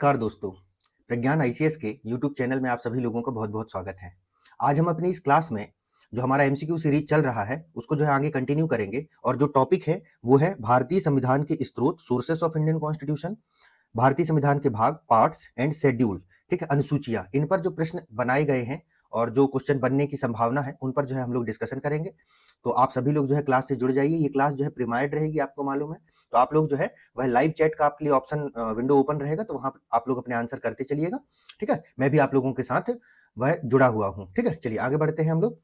नमस्कार दोस्तों, प्रज्ञान आईसीएस के यूट्यूब चैनल में आप सभी लोगों का बहुत-बहुत स्वागत है। आज हम अपनी इस क्लास में जो हमारा एमसीक्यू सीरीज चल रहा है, उसको जो है आगे कंटिन्यू करेंगे और जो टॉपिक है, वो है भारतीय संविधान के स्रोत, सोर्सेस ऑफ इंडियन कॉन्स्टिट्यूशन, भारतीय संविधान के भाग, पार्ट्स एंड शेड्यूल, ठीक है, अनुसूचियाँ। इन पर जो प्रश्न बनाए गए हैं और जो क्वेश्चन बनने की संभावना है, उन पर जो है हम लोग डिस्कशन करेंगे। तो आप सभी लोग जो है क्लास से जुड़ जाइए। ये क्लास जो है प्रीमाइड रहेगी, आपको मालूम है। तो आप लोग जो है वह लाइव चैट का आपके लिए ऑप्शन विंडो ओपन रहेगा, तो वहाँ आप लोग अपने आंसर करते चलिएगा, ठीक है। मैं भी आप लोगों के साथ वह जुड़ा हुआ हूँ, ठीक है। चलिए आगे बढ़ते हैं हम लोग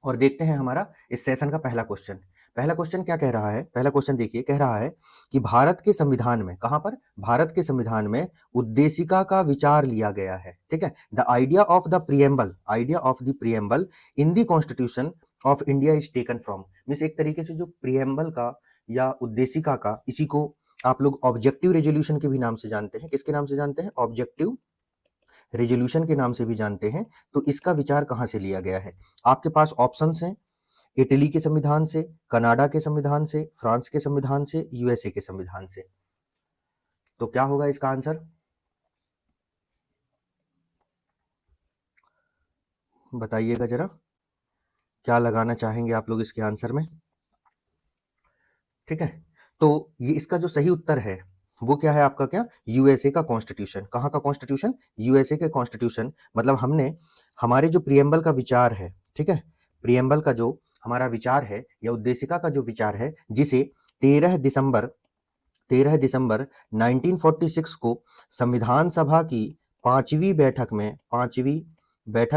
और देखते हैं हमारा इस सेशन का पहला क्वेश्चन। पहला क्वेश्चन क्या कह रहा है? पहला क्वेश्चन देखिए, कह रहा है कि भारत के संविधान में, कहाँ पर? भारत के संविधान में उद्देशिका का विचार लिया गया है, ठीक है। The idea of the preamble in the constitution of India is taken from. Means एक तरीके से जो प्रियम्बल का या उद्देशिका का, इसी को आप लोग ऑब्जेक्टिव रेजोल्यूशन के भी नाम से जानते हैं। किसके नाम से जानते हैं? ऑब्जेक्टिव रेजोल्यूशन के नाम से भी जानते हैं। तो इसका विचार कहाँ से लिया गया है? आपके पास ऑप्शंस हैं, इटली के संविधान से, कनाडा के संविधान से, फ्रांस के संविधान से, यूएसए के संविधान से। तो क्या होगा इसका आंसर? बताइएगा जरा, क्या लगाना चाहेंगे आप लोग इसके आंसर में, ठीक है। तो ये इसका जो सही उत्तर है वो क्या है आपका? क्या? यूएसए का कॉन्स्टिट्यूशन। कहाँ का कॉन्स्टिट्यूशन? यूएसए के कॉन्स्टिट्यूशन। मतलब हमने हमारे जो प्रियम्बल का विचार है, ठीक है, प्रियम्बल का जो हमारा विचार है या उद्देशिका का जो विचार है, जिसे 13 दिसंबर 1946 को संविधान सभा की पांचवी बैठक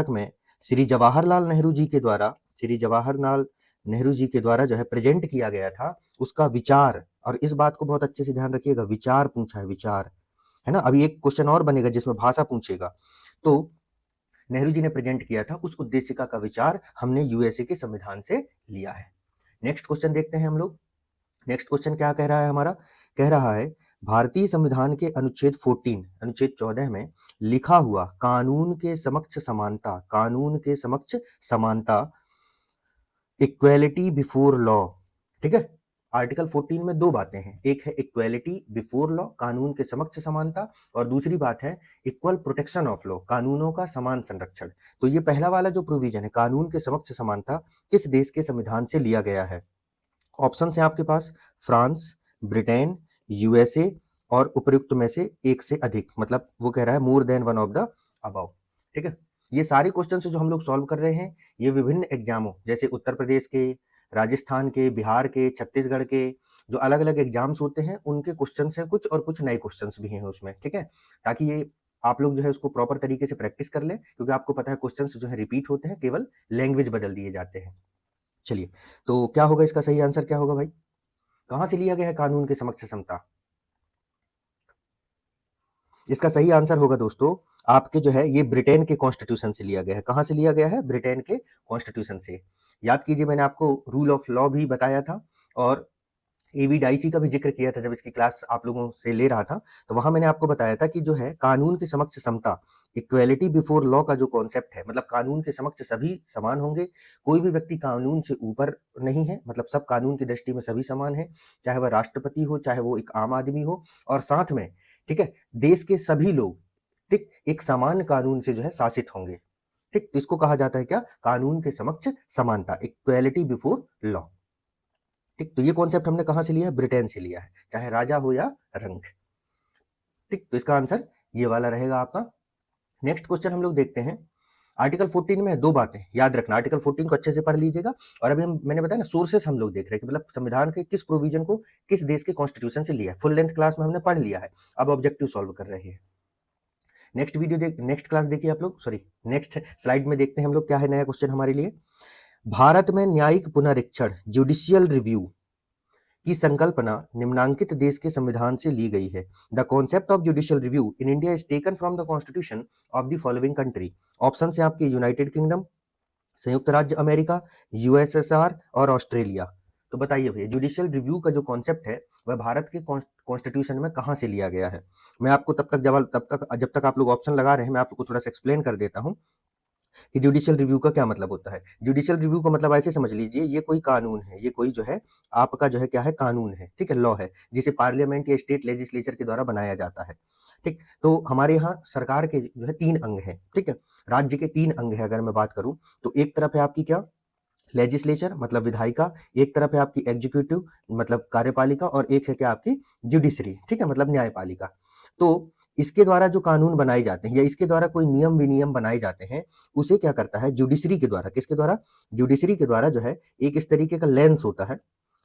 में श्री जवाहरलाल नेहरू जी के द्वारा जो है प्रेजेंट किया गया था, उसका विचार। और इस बात को बहुत अच्छे से ध्यान रखिएगा, विचार पूछा है, विचार, है ना। अभी एक क्वेश्चन और बनेगा जिसमें भाषा पूछेगा। तो नेहरू जी ने प्रेजेंट किया था, उस उद्देशिका का विचार हमने यूएसए के संविधान से लिया है। नेक्स्ट क्वेश्चन देखते हैं हम लोग। नेक्स्ट क्वेश्चन क्या कह रहा है हमारा? कह रहा है भारतीय संविधान के अनुच्छेद 14 में लिखा हुआ कानून के समक्ष समानता, इक्वेलिटी बिफोर लॉ, ठीक है। आर्टिकल 14 में दो बातें हैं, एक है इक्वेलिटी बिफोर लॉ, कानून के समक्ष समानता, और दूसरी बात है इक्वल प्रोटेक्शन ऑफ लॉ, कानूनों का समान संरक्षण। तो ये पहला वाला जो प्रोविजन है, कानून के समक्ष समानता, किस देश के संविधान से लिया गया है? ऑप्शन है आपके पास, फ्रांस, ब्रिटेन, यूएसए, और उपयुक्त में से एक से अधिक। मतलब वो कह रहा है more than one of the above, ठीक है। ये सारे क्वेश्चन जो हम लोग सॉल्व कर रहे हैं, ये विभिन्न एग्जामों, जैसे उत्तर प्रदेश के, राजस्थान के, बिहार के, छत्तीसगढ़ के जो अलग अलग एग्जाम्स होते हैं, उनके क्वेश्चन हैं कुछ, और कुछ नए क्वेश्चन भी हैं उसमें, ठीक है। ताकि ये आप लोग जो है उसको प्रॉपर तरीके से प्रैक्टिस कर लें, क्योंकि आपको पता है क्वेश्चन जो है रिपीट होते हैं, केवल लैंग्वेज बदल दिए जाते हैं। चलिए, तो क्या होगा इसका सही आंसर? क्या होगा भाई? कहां से लिया गया है कानून के समक्ष समता? इसका सही आंसर होगा दोस्तों आपके जो है, ये ब्रिटेन के कॉन्स्टिट्यूशन से लिया गया है। कहां से लिया गया है? ब्रिटेन के कॉन्स्टिट्यूशन से। याद कीजिए, मैंने आपको रूल ऑफ लॉ भी बताया था, और एविडाइसी का भी जिक्र किया था जब इसकी क्लास आप लोगों से ले रहा था। तो वहां मैंने आपको बताया था कि जो है कानून के समक्ष समता, इक्वेलिटी बिफोर लॉ का जो कॉन्सेप्ट है, मतलब कानून के समक्ष सभी समान होंगे, कोई भी व्यक्ति कानून से ऊपर नहीं है, मतलब सब कानून की दृष्टि में सभी समान है, चाहे वह राष्ट्रपति हो, चाहे वो एक आम आदमी हो, और साथ में, ठीक है, देश के सभी लोग, ठीक, एक समान कानून से जो है शासित होंगे, ठीक। तो इसको कहा जाता है क्या? कानून के समक्ष समानता, इक्वेलिटी बिफोर लॉ, ठीक। तो ये कॉन्सेप्ट हमने कहां से लिया है? ब्रिटेन से लिया है, चाहे राजा हो या रंक, ठीक। तो इसका आंसर ये वाला रहेगा आपका। नेक्स्ट क्वेश्चन हम लोग देखते हैं। आर्टिकल 14 में दो बातें याद रखना, आर्टिकल 14 को अच्छे से पढ़ लीजिएगा। और अभी मैंने बताया ना, सोर्सेस हम लोग देख रहे हैं कि मतलब संविधान के किस प्रोविजन को किस देश के कॉन्स्टिट्यूशन से लिया है। फुल लेंथ क्लास में हमने पढ़ लिया है, अब ऑब्जेक्टिव सॉल्व कर रहे हैं। नेक्स्ट क्लास देखिए आप लोग, सॉरी नेक्स्ट स्लाइड में देखते हैं हम लोग क्या है नया क्वेश्चन हमारे लिए। भारत में न्यायिक पुनरीक्षण, जुडिशियल रिव्यू की संकल्पना निम्नांकित देश के संविधान से ली गई है। The concept of judicial review in India is taken from the constitution of the following country. Option है आपके यूनाइटेड किंगडम, संयुक्त राज्य अमेरिका, यूएसएसआर और ऑस्ट्रेलिया। तो बताइए भैया, जुडिशियल रिव्यू का जो कॉन्सेप्ट है वह भारत के कॉन्स्टिट्यूशन में कहां से लिया गया है? मैं आपको जब तक आप लोग ऑप्शन लगा रहे हैं, मैं आपको थोड़ा सा एक्सप्लेन कर देता हूं कि जुडिशियल रिव्यू का क्या मतलब होता है। जुडिशियल रिव्यू का मतलब ऐसे समझ लीजिए, ये कोई कानून है, ये कोई जो है आपका जो है क्या है, कानून है, ठीक है, लॉ है, जिसे पार्लियामेंट या स्टेट लेजिस्लेचर के द्वारा बनाया जाता है, ठीक। तो हमारे यहाँ सरकार के जो है 3 अंग हैं, ठीक है? राज्य के 3 अंग हैं अगर मैं बात करूँ, तो एक तरफ है आपकी क्या? लेजिस्लेचर मतलब विधायिका, एक तरफ है आपकी एग्जीक्यूटिव मतलब कार्यपालिका और एक है क्या आपकी जुडिशरी, ठीक है? मतलब न्यायपालिका। तो इसके द्वारा जो कानून बनाए जाते हैं या इसके द्वारा कोई नियम विनियम बनाए जाते हैं, उसे क्या करता है जुडिशरी के द्वारा, किसके द्वारा? जुडिशरी के द्वारा जो है एक इस तरीके का लेंस होता है,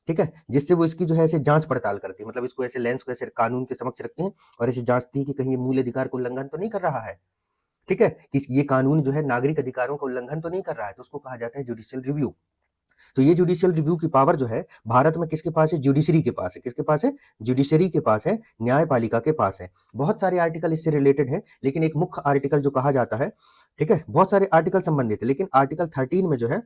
ठीक है? जिससे वो इसकी जो है ऐसे जाँच पड़ताल करती है, मतलब इसको ऐसे लेंस को ऐसे कानून के समक्ष रखते हैं और ऐसे जाँचती है कि कहीं ये मूल अधिकार का उल्लंघन तो नहीं कर रहा है, ठीक है? कि ये कानून जो है नागरिक अधिकारों का उल्लंघन तो नहीं कर रहा है, तो उसको कहा जाता है जुडिशियल रिव्यू। तो ये जुडिशियल रिव्यू की पावर जो है भारत में किसके पास है? जुडिशरी के पास है। किसके पास है? जुडिशरी के पास है, न्यायपालिका के पास है। बहुत सारे आर्टिकल इससे रिलेटेड हैं, लेकिन एक मुख्य आर्टिकल जो कहा जाता है, ठीक है? बहुत सारे आर्टिकल संबंधित है, लेकिन आर्टिकल 13 में जो है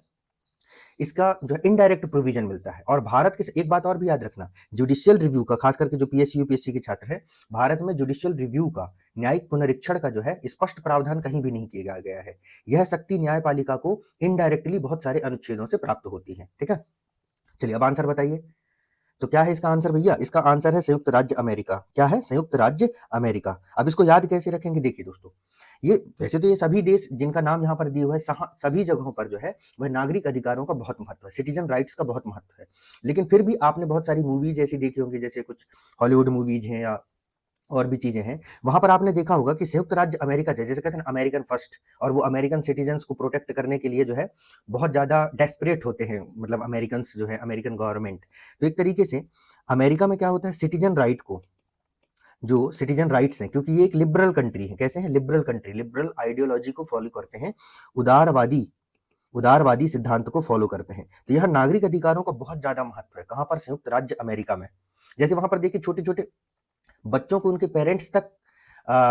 इसका जो है इनडायरेक्ट प्रोविजन मिलता है। और भारत के एक बात और भी याद रखना, जुडिशियल रिव्यू का खास करके जो पीएससी यूपीएससी के छात्र हैं, भारत में जुडिशियल रिव्यू का न्यायिक पुनरीक्षण का जो है स्पष्ट प्रावधान कहीं भी नहीं किया गया है। यह शक्ति न्यायपालिका को इनडायरेक्टली बहुत सारे अनुच्छेदों से प्राप्त होती है, ठीक है? चलिए अब आंसर बताइए। तो क्या है इसका आंसर भैया? इसका आंसर है संयुक्त राज्य अमेरिका। क्या है? संयुक्त राज्य अमेरिका। अब इसको याद कैसे रखेंगे? देखिए दोस्तों, ये वैसे तो ये सभी देश जिनका नाम यहाँ पर दिया हुआ है, सभी जगहों पर जो है वह नागरिक अधिकारों का बहुत महत्व है, सिटीजन राइट्स का बहुत महत्व है। लेकिन फिर भी आपने बहुत सारी मूवीज ऐसी देखी होंगी, जैसे कुछ हॉलीवुड मूवीज हैं या और भी चीजें हैं, वहां पर आपने देखा होगा कि संयुक्त राज्य अमेरिका जैसे कहते हैं ना अमेरिकन फर्स्ट, और वो अमेरिकन सिटीजन्स को प्रोटेक्ट करने के लिए जो है बहुत ज्यादा डेस्परेट होते हैं, मतलब अमेरिकन जो है अमेरिकन गवर्नमेंट। तो एक तरीके से अमेरिका में क्या होता है, सिटीजन राइट को, जो सिटीजन राइट्स हैं, क्योंकि ये एक लिबरल कंट्री है। कैसे है? लिबरल कंट्री, लिबरल आइडियोलॉजी को फॉलो करते हैं, उदारवादी उदारवादी सिद्धांत को फॉलो करते हैं। तो यह नागरिक अधिकारों का बहुत ज्यादा महत्व है। कहां पर? संयुक्त राज्य अमेरिका में। जैसे वहां पर देखिए छोटे छोटे बच्चों को उनके पेरेंट्स तक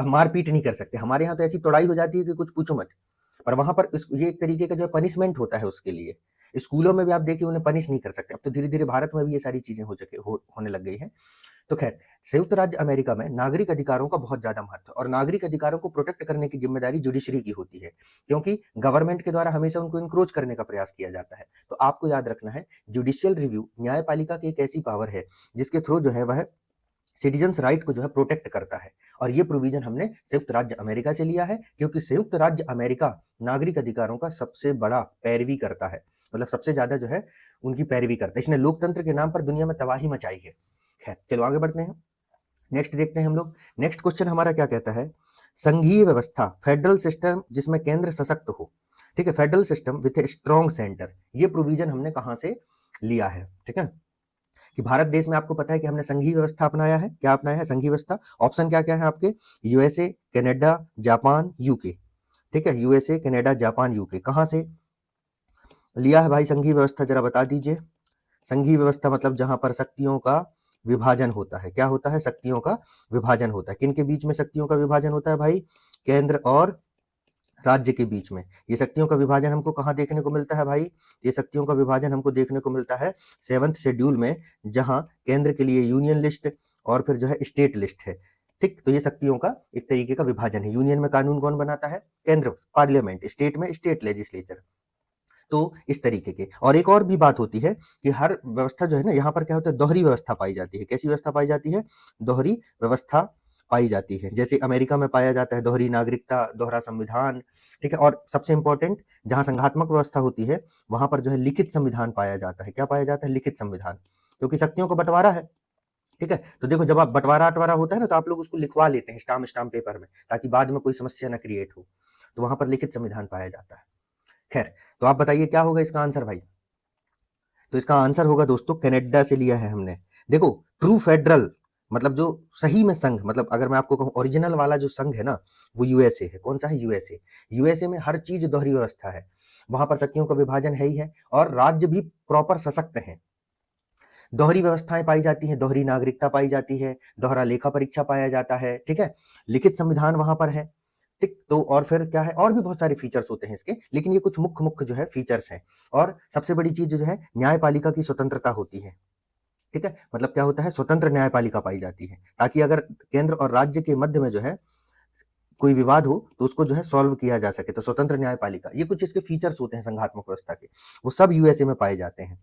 मारपीट नहीं कर सकते। हमारे यहाँ तो ऐसी तोड़ाई हो जाती है कि कुछ पूछो मत। पर वहां पर ये एक तरीके का जो पनिशमेंट होता है उसके लिए। स्कूलों में भी आप देखिए उन्हें पनिश नहीं कर सकते। अब तो धीरे धीरे भारत में भी ये सारी चीजें होने लग गई हैं। तो खैर, संयुक्त राज्य अमेरिका में नागरिक अधिकारों का बहुत ज्यादा महत्व है और नागरिक अधिकारों को प्रोटेक्ट करने की जिम्मेदारी जुडिशरी की होती है, क्योंकि गवर्नमेंट के द्वारा हमेशा उनको इंक्रोच करने का प्रयास किया जाता है। तो आपको याद रखना है, जुडिशियल रिव्यू न्यायपालिका की एक ऐसी पावर है जिसके थ्रू जो है वह सिटीजन्स राइट को जो है प्रोटेक्ट करता है। और ये प्रोविजन हमने संयुक्त राज्य अमेरिका से लिया है, क्योंकि संयुक्त राज्य अमेरिका नागरिक अधिकारों का सबसे बड़ा पैरवी करता है, मतलब सबसे ज्यादा जो है उनकी पैरवी करता है। इसने लोकतंत्र के नाम पर दुनिया में तबाही मचाई है। खैर चलो आगे बढ़ते हैं, नेक्स्ट देखते हैं हम लोग। नेक्स्ट क्वेश्चन हमारा क्या कहता है? संघीय व्यवस्था, फेडरल सिस्टम जिसमें केंद्र सशक्त हो, ठीक है, federal system with a strong centre, ये प्रोविजन हमने कहां से लिया है? ठीक है, कि भारत देश में आपको पता है कि हमने संघीय व्यवस्था अपनाया है। क्या अपनाया है? संघीय व्यवस्था। ऑप्शन क्या क्या है आपके? USA, Canada, Japan, UK. ठीक है, यूएसए, कनाडा, जापान, यूके। कहां से लिया है भाई संघीय व्यवस्था? जरा बता दीजिए। संघीय व्यवस्था मतलब जहां पर शक्तियों का विभाजन होता है। क्या होता है? शक्तियों का विभाजन होता है। किन के बीच में शक्तियों का विभाजन होता है भाई? केंद्र और राज्य के बीच में। ये शक्तियों का विभाजन हमको कहाँ देखने को मिलता है भाई? ये शक्तियों का विभाजन हमको देखने को मिलता है 7th शेड्यूल में, जहां केंद्र के लिए यूनियन लिस्ट और फिर जो है स्टेट लिस्ट है। ठीक, तो ये शक्तियों का एक तरीके का विभाजन है। यूनियन में कानून कौन बनाता है? केंद्र पार्लियामेंट, स्टेट में स्टेट लेजिस्लेचर। तो इस तरीके के, और एक और भी बात होती है कि हर व्यवस्था जो है ना, यहाँ पर क्या होता है, दोहरी व्यवस्था पाई जाती है। कैसी व्यवस्था पाई जाती है? दोहरी व्यवस्था पाई जाती है। जैसे अमेरिका में पाया जाता है दोहरी नागरिकता, दोहरा संविधान। ठीक है, और सबसे इंपॉर्टेंट, जहां संघात्मक व्यवस्था होती है वहां पर जो है लिखित संविधान पाया जाता है। क्या पाया जाता है? लिखित संविधान, क्योंकि शक्तियों का बंटवारा है। ठीक है, तो देखो जब आप बंटवारा होता है ना, तो आप लोग उसको लिखवा लेते हैं स्टाम्प पेपर में, ताकि बाद में कोई समस्या ना क्रिएट हो। तो वहां पर लिखित संविधान पाया जाता है। खैर, तो आप बताइए क्या होगा इसका आंसर भाई? तो इसका आंसर होगा दोस्तों, कनाडा से लिया है हमने। देखो, ट्रू फेडरल मतलब जो सही में संघ, मतलब अगर मैं आपको कहूं ओरिजिनल वाला जो संघ है ना, वो यूएसए है। कौन सा है? यूएसए। यूएसए में हर चीज दोहरी व्यवस्था है, वहां पर शक्तियों का विभाजन है ही है, और राज्य भी प्रॉपर सशक्त हैं। दोहरी व्यवस्थाएं पाई जाती हैं, दोहरी नागरिकता पाई जाती है, दोहरा लेखा परीक्षा पाया जाता है। ठीक है, लिखित संविधान वहां पर है। ठीक, तो और फिर क्या है, और भी बहुत सारे फीचर्स होते हैं इसके, लेकिन ये कुछ मुख्य मुख्य जो है फीचर्स हैं। और सबसे बड़ी चीज जो है, न्यायपालिका की स्वतंत्रता होती है। ठीक है, मतलब क्या होता है, स्वतंत्र न्यायपालिका पाई जाती है, ताकि अगर केंद्र और राज्य के मध्य में जो है कोई विवाद हो तो उसको जो है सॉल्व किया जा सके। तो स्वतंत्र न्यायपालिका, ये कुछ इसके फीचर्स होते हैं संघात्मक व्यवस्था के, वो सब यूएसए में पाए जाते हैं।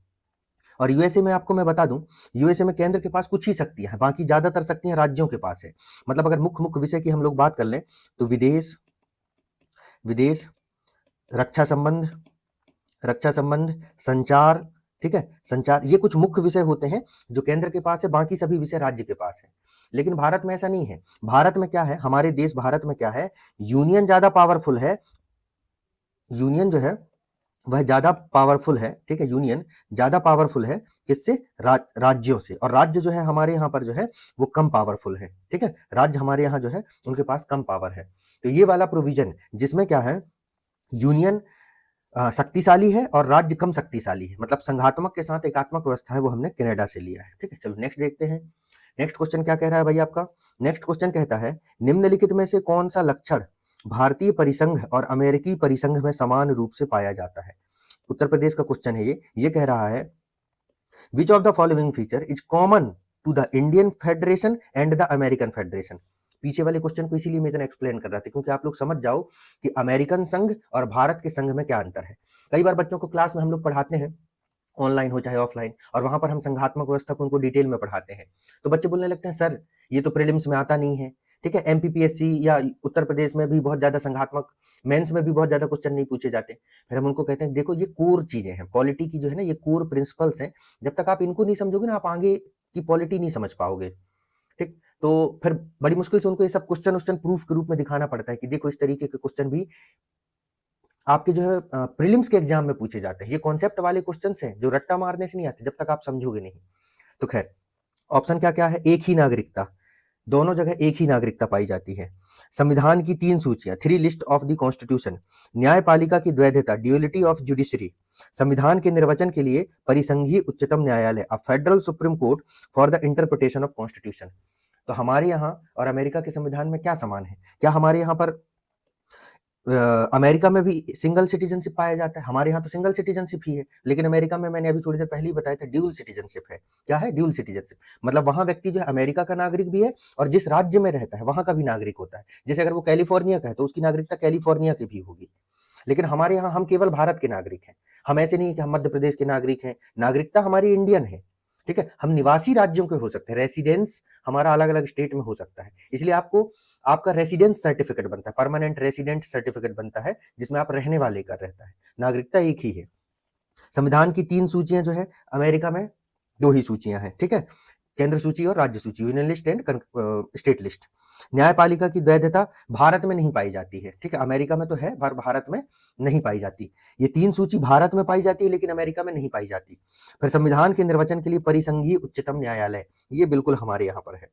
और यूएसए में आपको मैं बता दूं, यूएसए में केंद्र के पास कुछ ही शक्तियां हैं, बाकी ज्यादातर शक्तियां राज्यों के पास है। मतलब अगर मुख्य मुख्य विषय की हम लोग बात कर लें तो विदेश, विदेश, रक्षा संबंध, रक्षा संबंध, संचार, ठीक है, संचार, ये कुछ मुख्य विषय होते हैं जो केंद्र के पास है, बाकी सभी विषय राज्य के पास है। लेकिन भारत में ऐसा नहीं है। भारत में क्या है, हमारे देश भारत में क्या है, यूनियन ज्यादा पावरफुल है, यूनियन जो है वह ज्यादा पावरफुल है, ठीक है, यूनियन ज्यादा पावरफुल है किससे, राज्यों से, और राज्य जो है हमारे यहाँ पर जो है वो कम पावरफुल है, ठीक है, राज्य हमारे यहाँ जो है उनके पास कम पावर है। तो ये वाला प्रोविजन जिसमें क्या है, यूनियन शक्तिशाली है और राज्य कम शक्तिशाली है, मतलब संघात्मक के साथ एकात्मक व्यवस्था है, वो हमने कनाडा से लिया है, ठीक है। चलो नेक्स्ट देखते हैं। नेक्स्ट क्वेश्चन क्या कह रहा है भाई आपका, नेक्स्ट क्वेश्चन कहता है निम्नलिखित में से कौन सा लक्षण भारतीय परिसंघ और अमेरिकी परिसंघ में समान रूप से पाया जाता है। उत्तर प्रदेश का क्वेश्चन है ये कह रहा है which of the following feature is common to the Indian federation and the American federation. पीछे वाले क्वेश्चन को इसीलिए मैं इतना एक्सप्लेन कर रहा था क्योंकि आप लोग समझ जाओ कि अमेरिकन संघ और भारत के संघ में क्या अंतर है। कई बार बच्चों को क्लास में हम लोग पढ़ाते हैं, ऑनलाइन हो चाहे ऑफलाइन, और वहां पर हम संघात्मक व्यवस्था को उनको डिटेल में पढ़ाते हैं, तो बच्चे बोलने लगते हैं सर ये तो प्रीलिम्स में आता नहीं है, ठीक है, एमपीपीएससी या उत्तर प्रदेश में भी बहुत ज्यादा संघात्मक, मेंस में भी बहुत ज्यादा क्वेश्चन नहीं पूछे जाते। फिर हम उनको कहते हैं देखो ये कोर चीजें हैं, पॉलिटी की जो है ना ये कोर प्रिंसिपल्स हैं, जब तक आप इनको नहीं समझोगे ना आप आगे की पॉलिटी नहीं समझ पाओगे, ठीक। तो फिर बड़ी मुश्किल से उनको ये सब क्वेश्चन प्रूफ के रूप में दिखाना पड़ता है कि देखो इस तरीके के क्वेश्चन भी आपके जो है प्रीलिम्स के एग्जाम में पूछे जाते हैं। ये कॉन्सेप्ट वाले क्वेश्चंस हैं जो रट्टा मारने से नहीं आते जब तक आप समझोगे नहीं। तो खैर ऑप्शन क्या क्या है, एक ही नागरिकता, दोनों जगह एक ही नागरिकता पाई जाती है। संविधान की 3 सूचियां, 3 लिस्ट ऑफ द कॉन्स्टिट्यूशन। न्यायपालिका की द्वैधता, ड्यूअलिटी ऑफ जुडिशरी। संविधान के निर्वचन के लिए परिसंघीय उच्चतम न्यायालय, a federal supreme court for the interpretation of constitution. तो हमारे यहाँ और अमेरिका के संविधान में क्या समान है, क्या हमारे यहाँ पर अमेरिका में भी सिंगल सिटीजनशिप पाया जाता है, हमारे यहाँ तो सिंगल सिटीजनशिप ही है, लेकिन अमेरिका में मैंने अभी थोड़ी देर पहले ही बताया था ड्यूल सिटीजनशिप है। क्या है ड्यूल सिटीजनशिप, मतलब वहां व्यक्ति जो है अमेरिका का नागरिक भी है और जिस राज्य में रहता है वहां का भी नागरिक होता है। जैसे अगर वो कैलिफोर्निया का है तो उसकी नागरिकता कैलिफोर्निया की भी होगी। लेकिन हमारे यहाँ हम केवल भारत के नागरिक हैं, हम ऐसे नहीं कि हम मध्य प्रदेश के नागरिक हैं, नागरिकता हमारी इंडियन है, ठीक है। हम निवासी राज्यों के हो सकते हैं, रेसिडेंस हमारा अलग अलग स्टेट में हो सकता है, इसलिए आपको आपका रेसिडेंस सर्टिफिकेट बनता है, परमानेंट रेसिडेंट सर्टिफिकेट बनता है जिसमें आप रहने वाले का रहता है, नागरिकता एक ही है। संविधान की 3 सूचियां जो है अमेरिका में 2 ही सूचियां हैं, ठीक है, केंद्र सूची और राज्य सूची, union list and state list. न्यायपालिका की द्वैधता भारत में नहीं पाई जाती है, ठीक है, अमेरिका में तो है पर भारत में नहीं पाई जाती। ये 3 सूची भारत में पाई जाती है लेकिन अमेरिका में नहीं पाई जाती। फिर संविधान के निर्वचन के लिए परिसंघीय उच्चतम न्यायालय, ये बिल्कुल हमारे यहाँ पर है।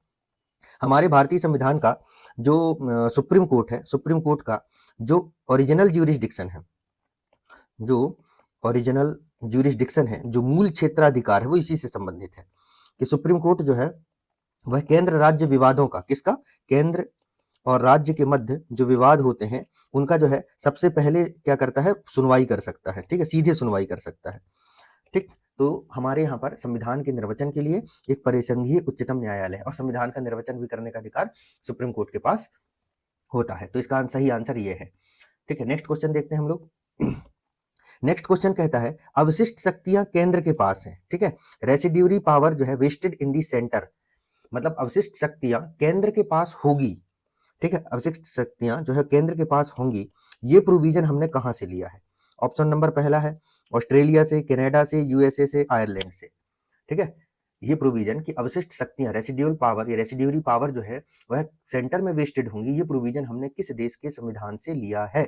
हमारे भारतीय संविधान का जो सुप्रीम कोर्ट है, सुप्रीम कोर्ट का जो ओरिजिनल ज्यूरिसडिक्शन है, जो ओरिजिनल ज्यूरिसडिक्शन है, जो मूल क्षेत्राधिकार है, वो इसी से संबंधित है कि सुप्रीम कोर्ट जो है वह केंद्र राज्य विवादों का, किसका, केंद्र और राज्य के मध्य जो विवाद होते हैं उनका जो है सबसे पहले क्या करता है, सुनवाई कर सकता है, ठीक है, सीधे सुनवाई कर सकता है, ठीक। तो हमारे यहाँ पर संविधान के निर्वचन के लिए एक परिसंघीय उच्चतम न्यायालय है और संविधान का निर्वचन भी करने का अधिकार सुप्रीम कोर्ट के पास होता है। तो इसका सही आंसर ये है, ठीक है। नेक्स्ट क्वेश्चन देखते हैं हम लोग। नेक्स्ट क्वेश्चन कहता है अवशिष्ट शक्तियां केंद्र के पास हैं, ठीक है, रेसिड्यूरी पावर जो है वेस्टेड इन दी सेंटर, मतलब अवशिष्ट शक्तियां केंद्र के पास होगी, ठीक है, अवशिष्ट शक्तियां जो है केंद्र के पास होंगी, ये प्रोविजन हमने कहां से लिया है। ऑप्शन नंबर पहला है ऑस्ट्रेलिया से, कनाडा से, यूएसए से, आयरलैंड से, ठीक है। ये प्रोविजन की अवशिष्ट शक्तियां रेसिड्यूअल पावर या रेसिड्यूरी पावर जो है वह सेंटर में वेस्टेड होंगी, ये प्रोविजन हमने किस देश के संविधान से लिया है।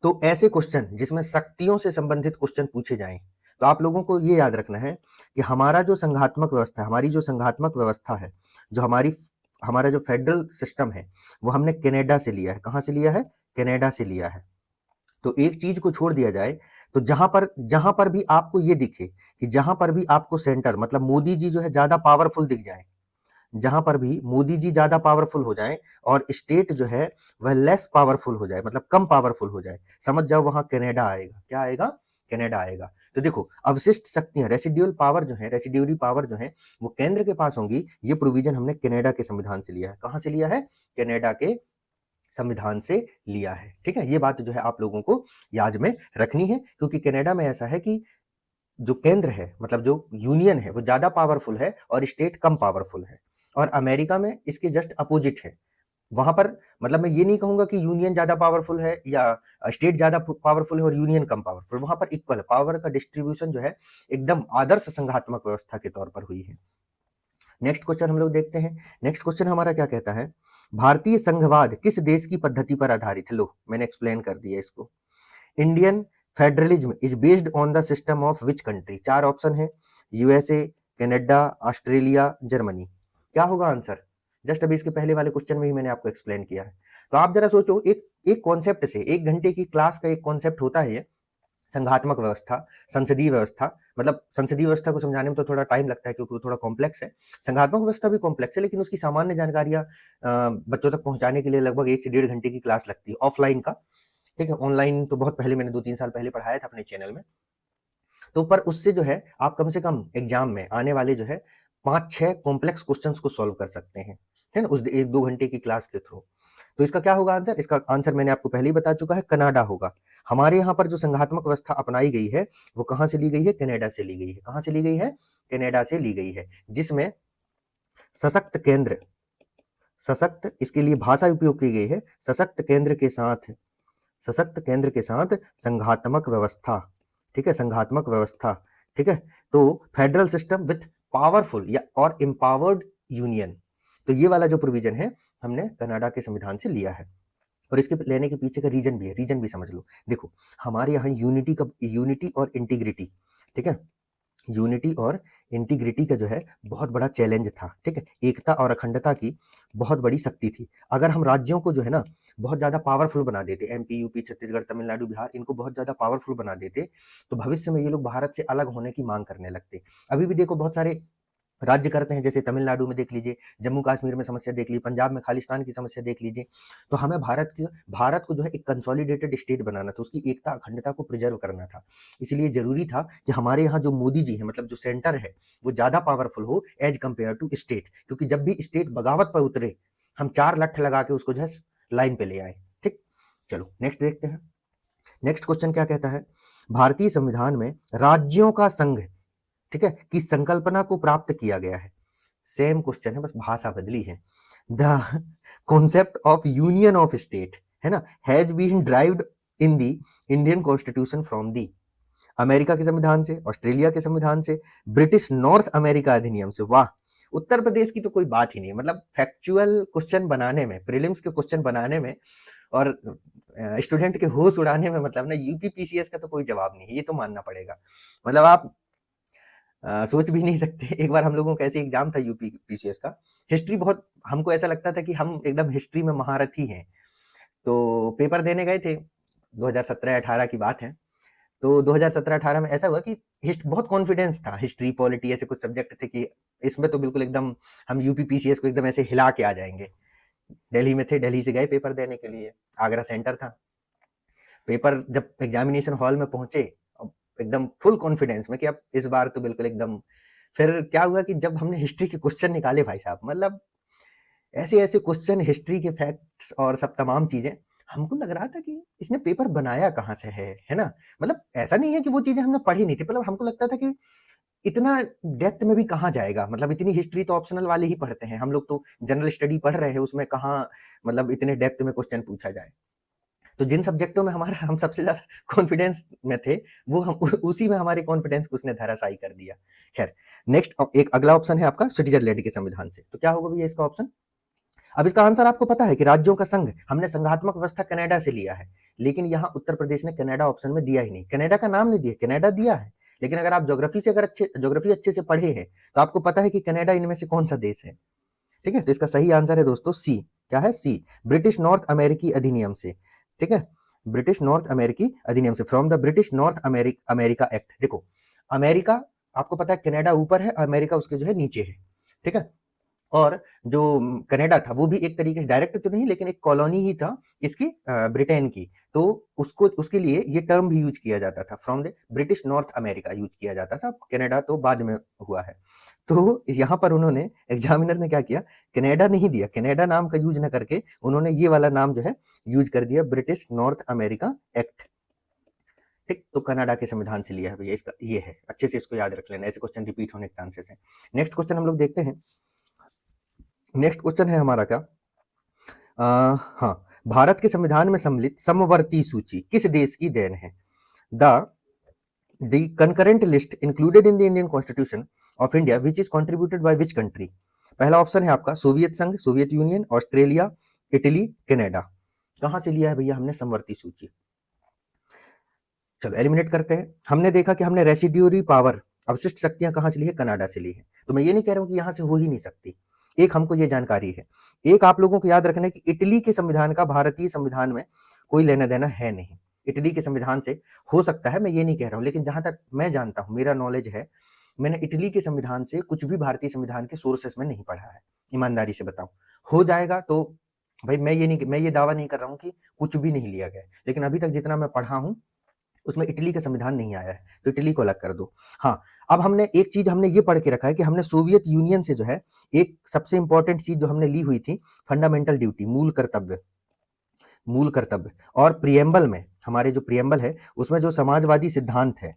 तो ऐसे क्वेश्चन जिसमें शक्तियों से संबंधित क्वेश्चन पूछे जाएं तो आप लोगों को ये याद रखना है कि हमारा जो संघात्मक व्यवस्था है, हमारी जो संघात्मक व्यवस्था है, जो हमारा जो फेडरल सिस्टम है वो हमने कनाडा से लिया है। कहां से लिया है, कनाडा से लिया है। तो एक चीज को छोड़ दिया जाए तो जहां पर भी आपको ये दिखे कि जहां पर भी आपको सेंटर मतलब मोदी जी जो है ज्यादा पावरफुल दिख जाए, जहां पर भी मोदी जी ज्यादा पावरफुल हो जाए और स्टेट जो है वह लेस पावरफुल हो जाए, मतलब कम पावरफुल हो जाए, समझ जाओ वहां कनाडा आएगा। क्या आएगा, कनाडा आएगा। तो देखो अवशिष्ट शक्तियां रेसिड्यूअल पावर जो है, रेसिड्यूरी पावर जो है वो केंद्र के पास होंगी, ये प्रोविजन हमने कनाडा के संविधान से लिया है। कहां से लिया है, कनाडा के संविधान से लिया है, ठीक है। ये बात जो है आप लोगों को याद में रखनी है क्योंकि कनाडा में ऐसा है कि जो केंद्र है, मतलब जो यूनियन है, वो ज्यादा पावरफुल है और स्टेट कम पावरफुल है। और अमेरिका में इसके जस्ट अपोजिट है। वहां पर मतलब मैं ये नहीं कहूंगा कि यूनियन ज्यादा पावरफुल है या स्टेट ज्यादा पावरफुल है और यूनियन कम पावरफुल, वहां पर इक्वल है। पावर का डिस्ट्रीब्यूशन जो है एकदम आदर्श संघात्मक व्यवस्था के तौर पर हुई है। नेक्स्ट क्वेश्चन हम लोग देखते हैं। नेक्स्ट क्वेश्चन हमारा क्या कहता है, भारतीय संघवाद किस देश की पद्धति पर आधारित है? लो मैंने एक्सप्लेन कर दिया इसको। Indian federalism is based on the system of which country? चार ऑप्शन है, यूएसए, कनाडा, ऑस्ट्रेलिया, जर्मनी। क्या होगा आंसर? जस्ट अभी इसके पहले वाले क्वेश्चन में ही मैंने आपको एक्सप्लेन किया है। तो आप जरा सोचो, एक एक कॉन्सेप्ट से, 1 घंटे की क्लास का एक कॉन्सेप्ट होता है ये संघात्मक व्यवस्था, संसदीय व्यवस्था। मतलब संसदीय व्यवस्था को समझाने में तो थोड़ा टाइम लगता है क्योंकि वो थोड़ा कॉम्प्लेक्स है। संघात्मक व्यवस्था भी कॉम्प्लेक्स है, लेकिन उसकी सामान्य जानकारियां बच्चों तक पहुंचाने के लिए लगभग 1 से 1.5 घंटे की क्लास लगती है ऑफलाइन का। ठीक है, ऑनलाइन तो बहुत पहले मैंने 2-3 साल पहले पढ़ाया था अपने चैनल में। तो पर उससे जो है आप कम से कम एग्जाम में आने वाले जो है 5-6 कॉम्प्लेक्स क्वेश्चंस को सॉल्व कर सकते हैं, है ना, उस 1-2 घंटे की क्लास के थ्रू। तो इसका क्या होगा आंसर? इसका आंसर मैंने आपको पहले ही बता चुका है, कनाडा होगा। हमारे यहाँ पर जो संघात्मक व्यवस्था अपनाई गई है वो कहाँ से ली गई है? कनाडा से ली गई है। कहाँ से ली गई है? कनाडा से ली गई है, जिसमें सशक्त केंद्र, सशक्त इसके लिए भाषा उपयोग की गई है, सशक्त केंद्र के साथ, सशक्त केंद्र के साथ संघात्मक व्यवस्था। ठीक है, संघात्मक व्यवस्था। ठीक है, तो फेडरल सिस्टम विथ पावरफुल या और एम्पावर्ड यूनियन। तो ये वाला जो प्रोविजन है हमने कनाडा के संविधान से लिया है। और इसके लेने के पीछे का रीजन भी है, रीजन भी समझ लो। देखो हमारे यहाँ यूनिटी और इंटीग्रिटी, ठीक है, यूनिटी और इंटीग्रिटी का जो है बहुत बड़ा चैलेंज था। ठीक है, एकता और अखंडता की बहुत बड़ी शक्ति थी। अगर हम राज्यों को जो है ना बहुत ज्यादा पावरफुल बना देते, एमपी, यूपी, छत्तीसगढ़, तमिलनाडु, बिहार, इनको बहुत ज्यादा पावरफुल बना देते, तो भविष्य में ये लोग भारत से अलग होने की मांग करने लगते। अभी भी देखो बहुत सारे राज्य करते हैं, जैसे तमिलनाडु में देख लीजिए, जम्मू कश्मीर में समस्या देख लीजिए, पंजाब में खालिस्तान की समस्या देख लीजिए। तो हमें भारत को जो है एक कंसोलिडेटेड स्टेट बनाना था, उसकी एकता अखंडता को प्रिजर्व करना था। इसलिए जरूरी था कि हमारे यहाँ जो मोदी जी है, मतलब जो सेंटर है, वो ज्यादा पावरफुल हो एज कंपेयर टू स्टेट। क्योंकि जब भी स्टेट बगावत पर उतरे, हम 4 लठ लगा के उसको जो है लाइन पे ले आए। ठीक, चलो नेक्स्ट देखते हैं। नेक्स्ट क्वेश्चन क्या कहता है, भारतीय संविधान में राज्यों का संघ, ठीक है, की संकल्पना को प्राप्त किया गया है। सेम क्वेश्चन है, बस भाषा बदली है। The concept of union of state, है ना, has been derived in the Indian constitution from the, America के संविधान से, ऑस्ट्रेलिया के संविधान से, ब्रिटिश नॉर्थ अमेरिका अधिनियम से। वाह, उत्तर प्रदेश की तो कोई बात ही नहीं। मतलब फैक्चुअल क्वेश्चन बनाने में, प्रीलिम्स के क्वेश्चन बनाने में और स्टूडेंट के होश उड़ाने में, मतलब ना यूपी पीसीएस का तो कोई जवाब नहीं है, ये तो मानना पड़ेगा। मतलब आप सोच भी नहीं सकते। एक बार हम लोगों का ऐसे एग्जाम था यूपी पीसीएस का, हिस्ट्री, बहुत हमको ऐसा लगता था कि हम एकदम हिस्ट्री में महारथी हैं। तो पेपर देने गए थे, 2017-18 की बात है। तो 2017-18 में ऐसा हुआ कि बहुत कॉन्फिडेंस था, हिस्ट्री पॉलिटी ऐसे कुछ सब्जेक्ट थे कि इसमें तो बिल्कुल एकदम हम यूपी पीसीएस को एकदम ऐसे हिला के आ जाएंगे। दिल्ली में थे, दिल्ली से गए पेपर देने के लिए, आगरा सेंटर था। पेपर जब एग्जामिनेशन हॉल में पहुंचे, एकदम फुल कॉन्फिडेंस में कि अब इस बार तो बिल्कुल एकदम। फिर क्या हुआ कि जब हमने हिस्ट्री के क्वेश्चन निकाले भाई साहब, मतलब ऐसे ऐसे क्वेश्चन, हिस्ट्री के फैक्ट्स और सब तमाम चीजें, हमको लग रहा था कि इसने पेपर बनाया कहाँ से है ना। मतलब ऐसा नहीं है कि वो चीजें हमने पढ़ी नहीं थी, मतलब हमको लगता था कि इतना डेप्थ में भी कहाँ जाएगा। मतलब इतनी हिस्ट्री तो ऑप्शनल वाले ही पढ़ते हैं, हम लोग तो जनरल स्टडी पढ़ रहे हैं, उसमें कहाँ मतलब इतने डेप्थ में क्वेश्चन पूछा जाए। तो जिन सब्जेक्टों में हमारा हम सबसे ज्यादा कॉन्फिडेंस में थे, वो हम उसी में हमारे कॉन्फिडेंस को उसने धराशायी कर दिया। खैर, नेक्स्ट एक अगला ऑप्शन है आपका स्विट्जरलैंड के संविधान से। तो क्या होगा भैया इसका ऑप्शन? अब इसका आंसर आपको पता है कि राज्यों का संघ, हमने संघात्मक व्यवस्था कनाडा से लिया है, लेकिन यहाँ उत्तर प्रदेश ने कनाडा ऑप्शन में दिया ही नहीं, कनाडा का नाम नहीं दिया, कनाडा दिया है। लेकिन अगर आप ज्योग्राफी अच्छे से पढ़े हैं तो आपको पता है कि कनाडा इनमें से कौन सा देश है। ठीक है, तो इसका सही आंसर है दोस्तों सी। क्या है? सी, ब्रिटिश नॉर्थ अमेरिकी अधिनियम से। ठीक है, ब्रिटिश नॉर्थ अमेरिकी अधिनियम से, from the British north America act. देखो अमेरिका, आपको पता है कनाडा ऊपर है, अमेरिका उसके जो है नीचे है। ठीक है, और जो कनाडा था वो भी एक तरीके से डायरेक्ट तो नहीं, लेकिन एक कॉलोनी ही था इसकी, ब्रिटेन की। तो उसको, उसके लिए ये टर्म भी यूज किया जाता था, from the British north America use किया जाता था। कनाडा तो बाद में हुआ है। तो यहाँ पर उन्होंने, एग्जामिनर ने क्या किया, कनाडा नहीं दिया, कनाडा नाम का यूज ना करके उन्होंने ये वाला नाम जो है यूज कर दिया, ब्रिटिश नॉर्थ अमेरिका एक्ट। ठीक, तो कनाडा के संविधान से लिया है भैया, इसका ये है, अच्छे से इसको याद रख लेना, ऐसे क्वेश्चन रिपीट होने के चांसेस हैं। नेक्स्ट क्वेश्चन हम लोग देखते हैं। नेक्स्ट क्वेश्चन है हमारा क्या, हाँ, भारत के संविधान में सम्मिलित समवर्ती सूची किस देश की देन है? The concurrent list included in the Indian Constitution of India, which is contributed by which country? पहला ऑप्शन है आपका सोवियत संघ, Soviet union, Australia, Italy, Canada. कहां से लिया है भैया हमने समवर्ती सूची? चलो एलिमिनेट करते हैं। हमने देखा कि हमने रेसिड्यूरी पावर, अवशिष्ट शक्तियां कहां से ली है? कनाडा से ली है। तो मैं ये नहीं कह रहा हूं कि यहां से हो ही नहीं सकती, एक हमको ये जानकारी है। एक आप लोगों को याद रखना है कि इटली के संविधान का भारतीय संविधान में कोई लेना देना है नहीं। इटली के संविधान से हो सकता है, मैं ये नहीं कह रहा हूं, लेकिन जहां तक मैं जानता हूं, मेरा नॉलेज है, मैंने इटली के संविधान से कुछ भी भारतीय संविधान के सोर्सेस में नहीं पढ़ा है, ईमानदारी से बताऊं। हो जाएगा तो भाई मैं ये दावा नहीं कर रहा हूं कि कुछ भी नहीं लिया गया, लेकिन अभी तक जितना मैं पढ़ा हूं उसमें इटली का संविधान नहीं आया है, तो इटली को अलग कर दो। हाँ, अब हमने एक चीज हमने ये पढ़ के रखा है कि हमने सोवियत यूनियन से जो है एक सबसे इंपॉर्टेंट चीज जो हमने ली हुई थी, फंडामेंटल ड्यूटी, मूल कर्तव्य, मूल कर्तव्य, और प्रियम्बल में, हमारे जो प्रियम्बल है उसमें जो समाजवादी सिद्धांत है,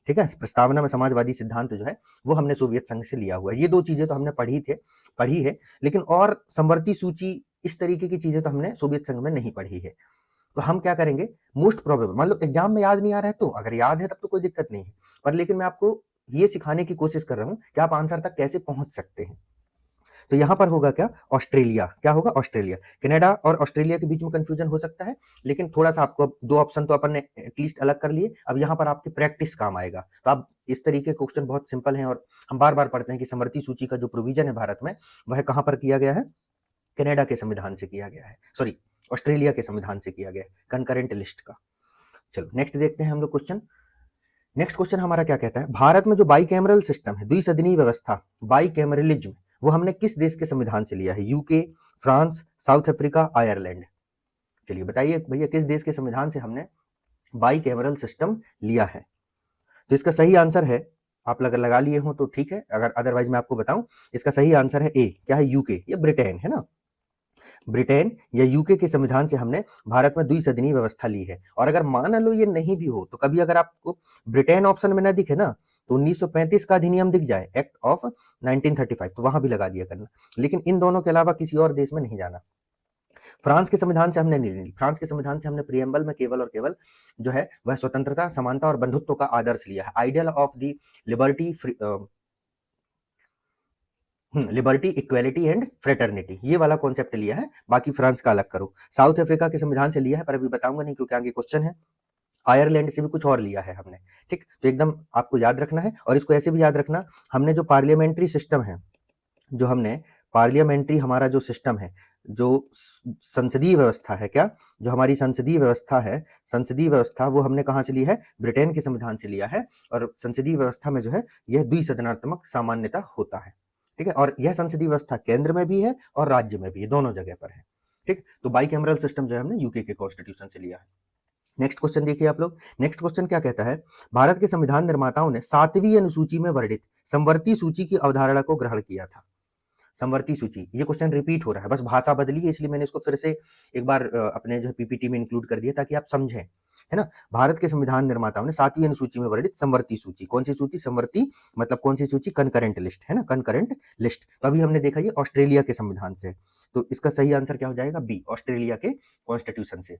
ठीक है, प्रस्तावना में समाजवादी सिद्धांत जो है वो हमने सोवियत संघ से लिया हुआ है। ये दो चीजें तो हमने पढ़ी है, लेकिन और समवर्ती सूची इस तरीके की चीजें तो हमने सोवियत संघ में नहीं पढ़ी है। तो हम क्या करेंगे, मोस्ट प्रोबेबल, मान लो एग्जाम में याद नहीं आ रहा है, तो अगर याद है तब तो कोई दिक्कत नहीं है, पर लेकिन मैं आपको ये सिखाने की कोशिश कर रहा हूं कि आप आंसर तक कैसे पहुंच सकते हैं। तो यहां पर होगा क्या, ऑस्ट्रेलिया। क्या होगा? ऑस्ट्रेलिया। कनाडा और ऑस्ट्रेलिया के बीच में कंफ्यूजन हो सकता है, लेकिन थोड़ा सा आपको दो ऑप्शन तो अपन ने एटलीस्ट अलग कर लिए। अब यहां पर आपकी प्रैक्टिस काम आएगा। तो अब इस तरीके के क्वेश्चन बहुत सिंपल हैं और हम बार बार पढ़ते हैं कि समवर्ती सूची का जो प्रोविजन है भारत में, वह कहां पर किया गया है? कनाडा के संविधान से किया गया है, सॉरी, ऑस्ट्रेलिया के संविधान से किया गया है, कंकरेंट लिस्ट का। चलो नेक्स्ट देखते हैं हम लोग क्वेश्चन। नेक्स्ट क्वेश्चन हमारा क्या कहता है, भारत में जो बाइकैमरल सिस्टम है, द्विसदनीय व्यवस्था, बाइकैमरलिज्म, वो हमने किस देश के संविधान से लिया है? UK, France, south Africa, Ireland. चलिए बताइए भैया, किस देश के संविधान से हमने बाइकैमरल सिस्टम लिया है? तो इसका सही आंसर है, आप लगा लिए हो तो ठीक है, अगर अदरवाइज मैं आपको बताऊं, इसका सही आंसर है ए। क्या है? यूके या ब्रिटेन, है ना। ब्रिटेन या यूके के संविधान से हमने भारत में द्विसदनीय व्यवस्था ली है। और अगर मान लो ये नहीं भी हो, तो कभी अगर आपको ब्रिटेन ऑप्शन में ना दिखे ना, तो 1935 का अधिनियम दिख जाए, एक्ट ऑफ 1935, तो वहां भी लगा दिया करना, लेकिन इन दोनों के अलावा किसी और देश में नहीं जाना। फ्रांस के संविधान से हमने नहीं ली। फ्रांस के संविधान से हमने प्रियम्बल में केवल और केवल जो है वह स्वतंत्रता, समानता और बंधुत्व का आदर्श लिया है, ideal of the liberty, liberty, equality and fraternity, ये वाला कॉन्सेप्ट लिया है। बाकी फ्रांस का अलग करो। साउथ अफ्रीका के संविधान से लिया है, पर अभी बताऊंगा नहीं क्योंकि आगे क्वेश्चन है। आयरलैंड से भी कुछ और लिया है हमने, ठीक। तो एकदम आपको याद रखना है, और इसको ऐसे भी याद रखना, हमने जो पार्लियामेंट्री सिस्टम है, जो हमने पार्लियामेंट्री, हमारा जो सिस्टम है, जो संसदीय व्यवस्था है, क्या, जो हमारी संसदीय व्यवस्था है, संसदीय व्यवस्था, वो हमने कहां से ली है? ब्रिटेन के संविधान से लिया है। और संसदीय व्यवस्था में जो है यह द्विसदनात्मक सामान्यता होता है, ठीक है। और यह संसदीय व्यवस्था केंद्र में भी है और राज्य में भी है, दोनों जगह पर है, ठीक। तो बाइकैमरल सिस्टम जो है हमने यूके के कॉन्स्टिट्यूशन से लिया है। नेक्स्ट क्वेश्चन देखिए आप लोग। नेक्स्ट क्वेश्चन क्या कहता है, भारत के संविधान निर्माताओं ने 7वीं अनुसूची में वर्णित समवर्ती सूची की अवधारणा को ग्रहण किया था। समवर्ती सूची, ये क्वेश्चन रिपीट हो रहा है, बस भाषा बदली है, इसलिए मैंने इसको फिर से एक बार अपने जो पीपीटी में इंक्लूड कर दिया ताकि आप समझें, है ना। भारत के संविधान निर्माताओं ने 7वीं अनुसूची में वर्णित समवर्ती सूची, कौन सी सूची? समवर्ती मतलब कौन सी सूची? कंकरेंट लिस्ट, है ना, कंकरेंट लिस्ट। तो अभी हमने देखा ये ऑस्ट्रेलिया के संविधान से, तो इसका सही आंसर क्या हो जाएगा? बी, ऑस्ट्रेलिया के कॉन्स्टिट्यूशन से।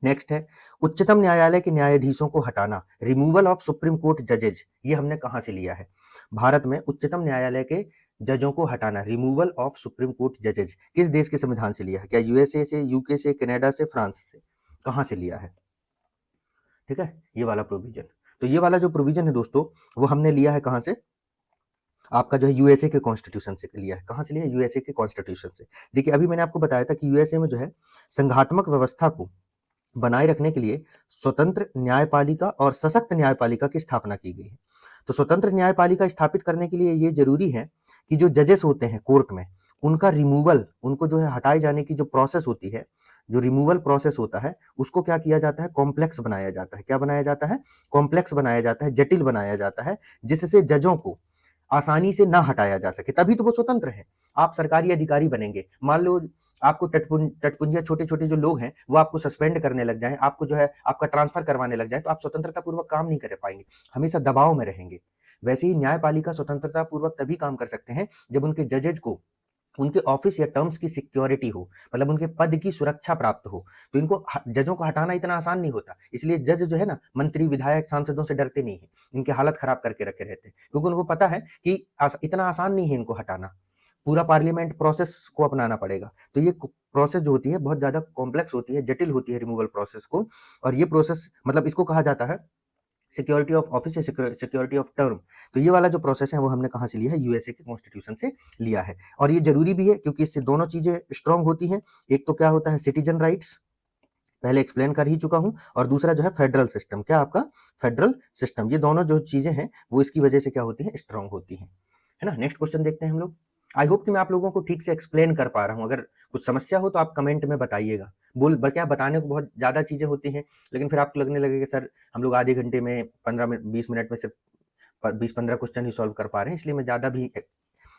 नेक्स्ट है, उच्चतम न्यायालय के न्यायाधीशों को हटाना, रिमूवल ऑफ सुप्रीम कोर्ट जजेज, ये हमने कहां से लिया है? भारत में उच्चतम न्यायालय के जजों को हटाना, रिमूवल ऑफ सुप्रीम कोर्ट जजेज, किस देश के संविधान से लिया है? क्या यूएसए से, यूके से, कनाडा से, फ्रांस से? कहां से लिया है? ठीक है, ये वाला प्रोविजन। तो ये वाला जो प्रोविजन है दोस्तों, वो हमने लिया है कहां से? आपका जो है यूएसए के कॉन्स्टिट्यूशन से लिया है। कहां से लिया है? यूएसए के कॉन्स्टिट्यूशन से। देखिए अभी मैंने आपको बताया था कि यूएसए में जो है संघात्मक व्यवस्था को बनाए रखने के लिए स्वतंत्र न्यायपालिका और सशक्त न्यायपालिका की स्थापना की गई है। तो स्वतंत्र न्यायपालिका स्थापित करने के लिए ये जरूरी है कि जो जजेस होते हैं कोर्ट में, उनका रिमूवल, उनको जो है हटाए जाने की जो प्रोसेस होती है, जो रिमूवल प्रोसेस होता है, उसको क्या किया जाता है? कॉम्प्लेक्स बनाया जाता है। क्या बनाया जाता है? कॉम्प्लेक्स बनाया जाता है, जटिल बनाया जाता है, जिससे जजों को आसानी से ना हटाया जा सके, तभी तो वो स्वतंत्र है। आप सरकारी अधिकारी बनेंगे, मान लो आपको टटपुंजिया छोटे-छोटे जो लोग हैं, वो आपको सस्पेंड करने लग जाएँ, आपको जो है आपका ट्रांसफ़र करवाने लग जाएँ, तो आप स्वतंत्रता पूर्वक काम नहीं कर पाएँगे, हमेशा दबाव में रहेंगे। वैसे ही न्यायपालिका स्वतंत्रता पूर्वक तभी काम कर सकते हैं, जब उनके जजेज को उनके ऑफिस या टर्म्स की सिक्योरिटी हो, मतलब उनके पद की सुरक्षा प्राप्त हो। तो इनको जजों को हटाना इतना आसान नहीं होता, इसलिए जज जो है ना मंत्री विधायक सांसदों से डरते नहीं है, इनकी हालत खराब करके रखे रहते हैं, क्योंकि उनको पता है कि इतना आसान नहीं है इनको हटाना, पूरा पार्लियामेंट प्रोसेस को अपनाना पड़ेगा। तो ये प्रोसेस जो होती है बहुत ज्यादा कॉम्प्लेक्स होती है, जटिल होती है रिमूवल प्रोसेस को, और ये प्रोसेस मतलब इसको कहा जाता है सिक्योरिटी ऑफ ऑफिस या सिक्योरिटी ऑफ टर्म। तो ये वाला जो प्रोसेस है वो हमने कहाँ से लिया है, यूएसए के कॉन्स्टिट्यूशन से लिया है, और ये जरूरी भी है क्योंकि इससे दोनों चीजें स्ट्रांग होती हैं। एक तो क्या होता है सिटीजन राइट्स, पहले एक्सप्लेन कर ही चुका हूं, और दूसरा जो है फेडरल सिस्टम, क्या आपका फेडरल सिस्टम, ये दोनों जो चीजें हैं वो इसकी वजह से क्या होती है, स्ट्रांग होती है ना। नेक्स्ट क्वेश्चन देखते हैं हम लोग। आई होप कि मैं आप लोगों को ठीक से एक्सप्लेन कर पा रहा हूं, अगर कुछ समस्या हो तो आप कमेंट में बताइएगा। क्या बताने को बहुत ज्यादा चीजें होती हैं, लेकिन फिर आपको लगने लगेगा सर हम लोग आधे घंटे में 15 20 मिनट में सिर्फ 20-15 क्वेश्चन ही सॉल्व कर पा रहे हैं, इसलिए मैं ज्यादा भी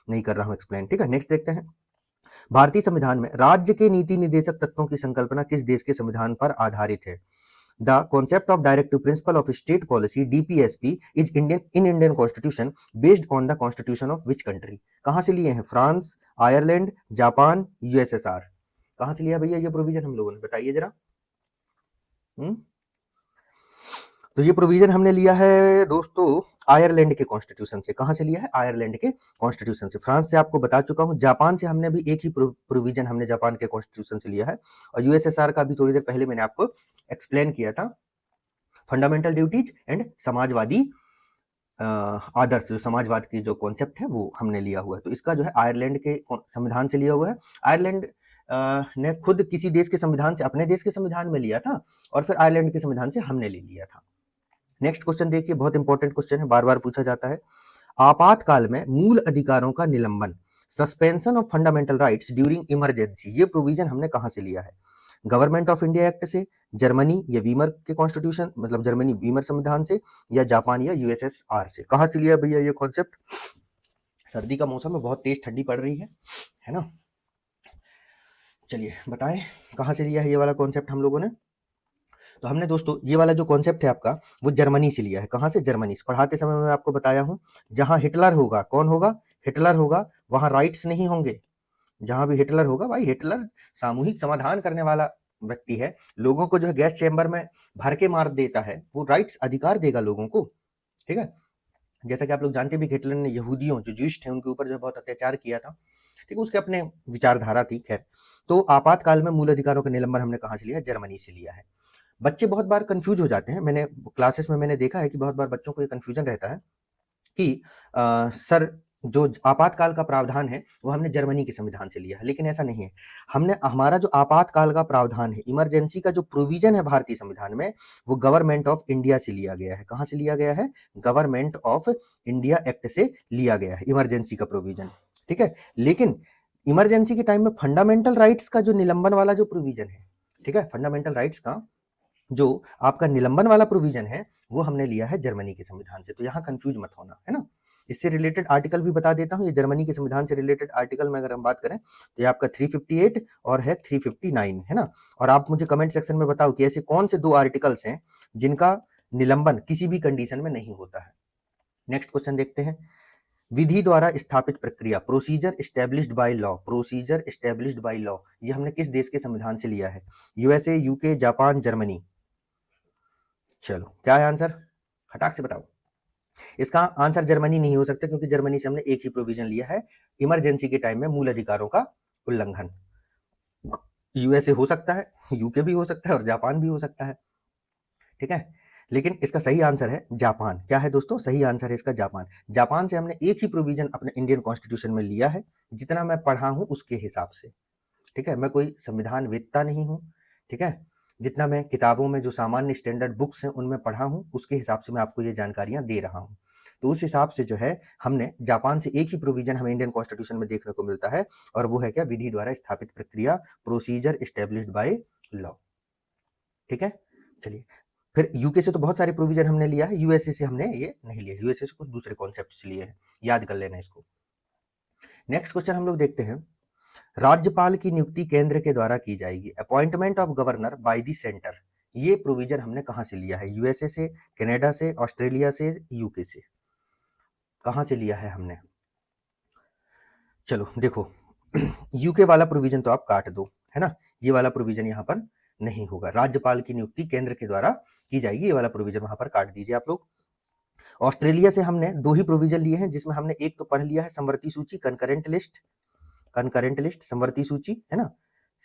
नहीं कर रहा हूं एक्सप्लेन। ठीक है, नेक्स्ट देखते हैं। भारतीय संविधान में राज्य के नीति निर्देशक तत्वों की संकल्पना किस देश के संविधान पर आधारित है? The concept of directive principle of state policy (DPSP) is Indian Constitution based on the Constitution of which country? कहाँ से लिए हैं? France, Ireland, Japan, USSR. कहाँ से लिया भैया ये प्रोविजन हम लोगों ने, बताइए जरा। तो ये प्रोविजन हमने लिया है दोस्तों आयरलैंड के कॉन्स्टिट्यूशन से। कहां से लिया है? आयरलैंड के कॉन्स्टिट्यूशन से। फ्रांस से आपको बता चुका हूं, जापान से हमने भी एक ही प्रोविजन हमने जापान के कॉन्स्टिट्यूशन से लिया है, और यूएसएसआर का भी थोड़ी देर पहले मैंने आपको एक्सप्लेन किया था। फंडामेंटल ड्यूटीज एंड समाजवादी आदर्श, जो समाजवाद की जो कॉन्सेप्ट है वो हमने लिया हुआ है। तो इसका जो है आयरलैंड के संविधान से लिया हुआ है। आयरलैंड ने खुद किसी देश के संविधान से अपने देश के संविधान में लिया था, और फिर आयरलैंड के संविधान से हमने ले लिया था। नेक्स्ट क्वेश्चन देखिए, बहुत इंपॉर्टेंट क्वेश्चन है, बार बार पूछा जाता है। आपातकाल में मूल अधिकारों का निलंबन, suspension of fundamental rights during emergency, ये प्रोविजन हमने कहां से लिया है? गवर्नमेंट ऑफ इंडिया एक्ट से, जर्मनी या वीमर के कॉन्स्टिट्यूशन मतलब जर्मनी वीमर संविधान से, या जापान या यूएसएसआर से? कहां से लिया भैया ये कॉन्सेप्ट? सर्दी का मौसम है, बहुत तेज ठंडी पड़ रही है ना। चलिए बताएं कहां से लिया है ये वाला कॉन्सेप्ट हम लोगों ने। तो हमने दोस्तों ये वाला जो कॉन्सेप्ट है आपका वो जर्मनी से लिया है। कहां से? जर्मनी से। पढ़ाते समय मैं आपको बताया हूं, जहां हिटलर होगा, कौन होगा? हिटलर होगा, वहां राइट्स नहीं होंगे। जहां भी हिटलर होगा, भाई हिटलर सामूहिक समाधान करने वाला व्यक्ति है, लोगों को जो है गैस चेंबर में भर के मार देता है, वो राइट्स अधिकार देगा लोगों को। ठीक है, जैसा कि आप लोग जानते भी हिटलर ने यहूदियों जो ज्यूइश थे उनके ऊपर जो बहुत अत्याचार किया था। ठीक है, उसके अपने विचारधारा थी। खैर, तो आपातकाल में मूल अधिकारों का निलंबन हमने कहां से लिया? जर्मनी से लिया है। बच्चे बहुत बार कंफ्यूज हो जाते हैं, मैंने क्लासेस में मैंने देखा है कि बहुत बार बच्चों को ये कंफ्यूजन रहता है कि सर जो आपातकाल का प्रावधान है वो हमने जर्मनी के संविधान से लिया है, लेकिन ऐसा नहीं है। हमने हमारा जो आपातकाल का प्रावधान है, इमरजेंसी का जो प्रोविजन है भारतीय संविधान में, वो गवर्नमेंट ऑफ इंडिया से लिया गया है। कहां से लिया गया है? गवर्नमेंट ऑफ इंडिया एक्ट से लिया गया है इमरजेंसी का प्रोविजन। ठीक है, लेकिन इमरजेंसी के टाइम में फंडामेंटल राइट्स का जो निलंबन वाला जो प्रोविजन है, ठीक है, फंडामेंटल राइट्स का जो आपका निलंबन वाला प्रोविजन है वो हमने लिया है जर्मनी के संविधान से। तो यहाँ कंफ्यूज मत होना, है ना। इससे रिलेटेड आर्टिकल भी बता देता हूँ, ये जर्मनी के संविधान से रिलेटेड आर्टिकल में अगर हम बात करें तो ये आपका 358 और है 359, है ना। और आप मुझे कमेंट सेक्शन में बताओ कि ऐसे कौन से दो आर्टिकल्स हैं जिनका निलंबन किसी भी कंडीशन में नहीं होता है। नेक्स्ट क्वेश्चन देखते हैं। विधि द्वारा स्थापित प्रक्रिया, procedure established by law, procedure established by law, ये हमने किस देश के संविधान से लिया है? USA, UK, Japan, Germany. चलो क्या है आंसर, फटाक से बताओ। इसका आंसर जर्मनी नहीं हो सकता, क्योंकि जर्मनी से हमने एक ही प्रोविजन लिया है, इमरजेंसी के टाइम में मूल अधिकारों का उल्लंघन। यूएसए हो सकता है, यूके भी हो सकता है, और जापान भी हो सकता है। ठीक है, लेकिन इसका सही आंसर है जापान। क्या है दोस्तों? सही आंसर है इसका जापान। जापान से हमने एक ही प्रोविजन अपने इंडियन कॉन्स्टिट्यूशन में लिया है, जितना मैं पढ़ा हूं उसके हिसाब से। ठीक है, मैं कोई संविधान वेत्ता नहीं हूं। ठीक है, जितना मैं किताबों में जो सामान्य स्टैंडर्ड बुक्स हैं उनमें पढ़ा हूं, उसके हिसाब से मैं आपको ये जानकारियां दे रहा हूं। तो उस हिसाब से जो है हमने जापान से एक ही प्रोविजन हमें इंडियन कॉन्स्टिट्यूशन में देखने को मिलता है, और वो है क्या? विधि द्वारा स्थापित प्रक्रिया, प्रोसीजर एस्टेब्लिश्ड बाय लॉ। ठीक है, चलिए फिर यूके से तो बहुत सारे प्रोविजन हमने लिया है, यूएसए से हमने ये नहीं लिया, यूएसए से कुछ दूसरे कॉन्सेप्ट लिए हैं, याद कर लेना इसको। नेक्स्ट क्वेश्चन हम लोग देखते हैं। राज्यपाल की नियुक्ति केंद्र के द्वारा की जाएगी। Appointment of governor by the centre, ये प्रोविजन हमने कहां से लिया है? यूएसए से, कनाडा से, ऑस्ट्रेलिया से, यूके से। कहां से लिया है हमने? चलो देखो, यूके वाला प्रोविजन तो आप काट दो, है ना, ये वाला प्रोविजन यहां पर नहीं होगा। राज्यपाल की नियुक्ति केंद्र के द्वारा की जाएगी, ये वाला प्रोविजन वहां पर काट दीजिए आप लोग। ऑस्ट्रेलिया से हमने दो ही प्रोविजन लिए हैं, जिसमें हमने एक तो पढ़ लिया है समवर्ती सूची, कंकरेंट लिस्ट, कंकरेंट लिस्ट, समवर्ती सूची, है ना,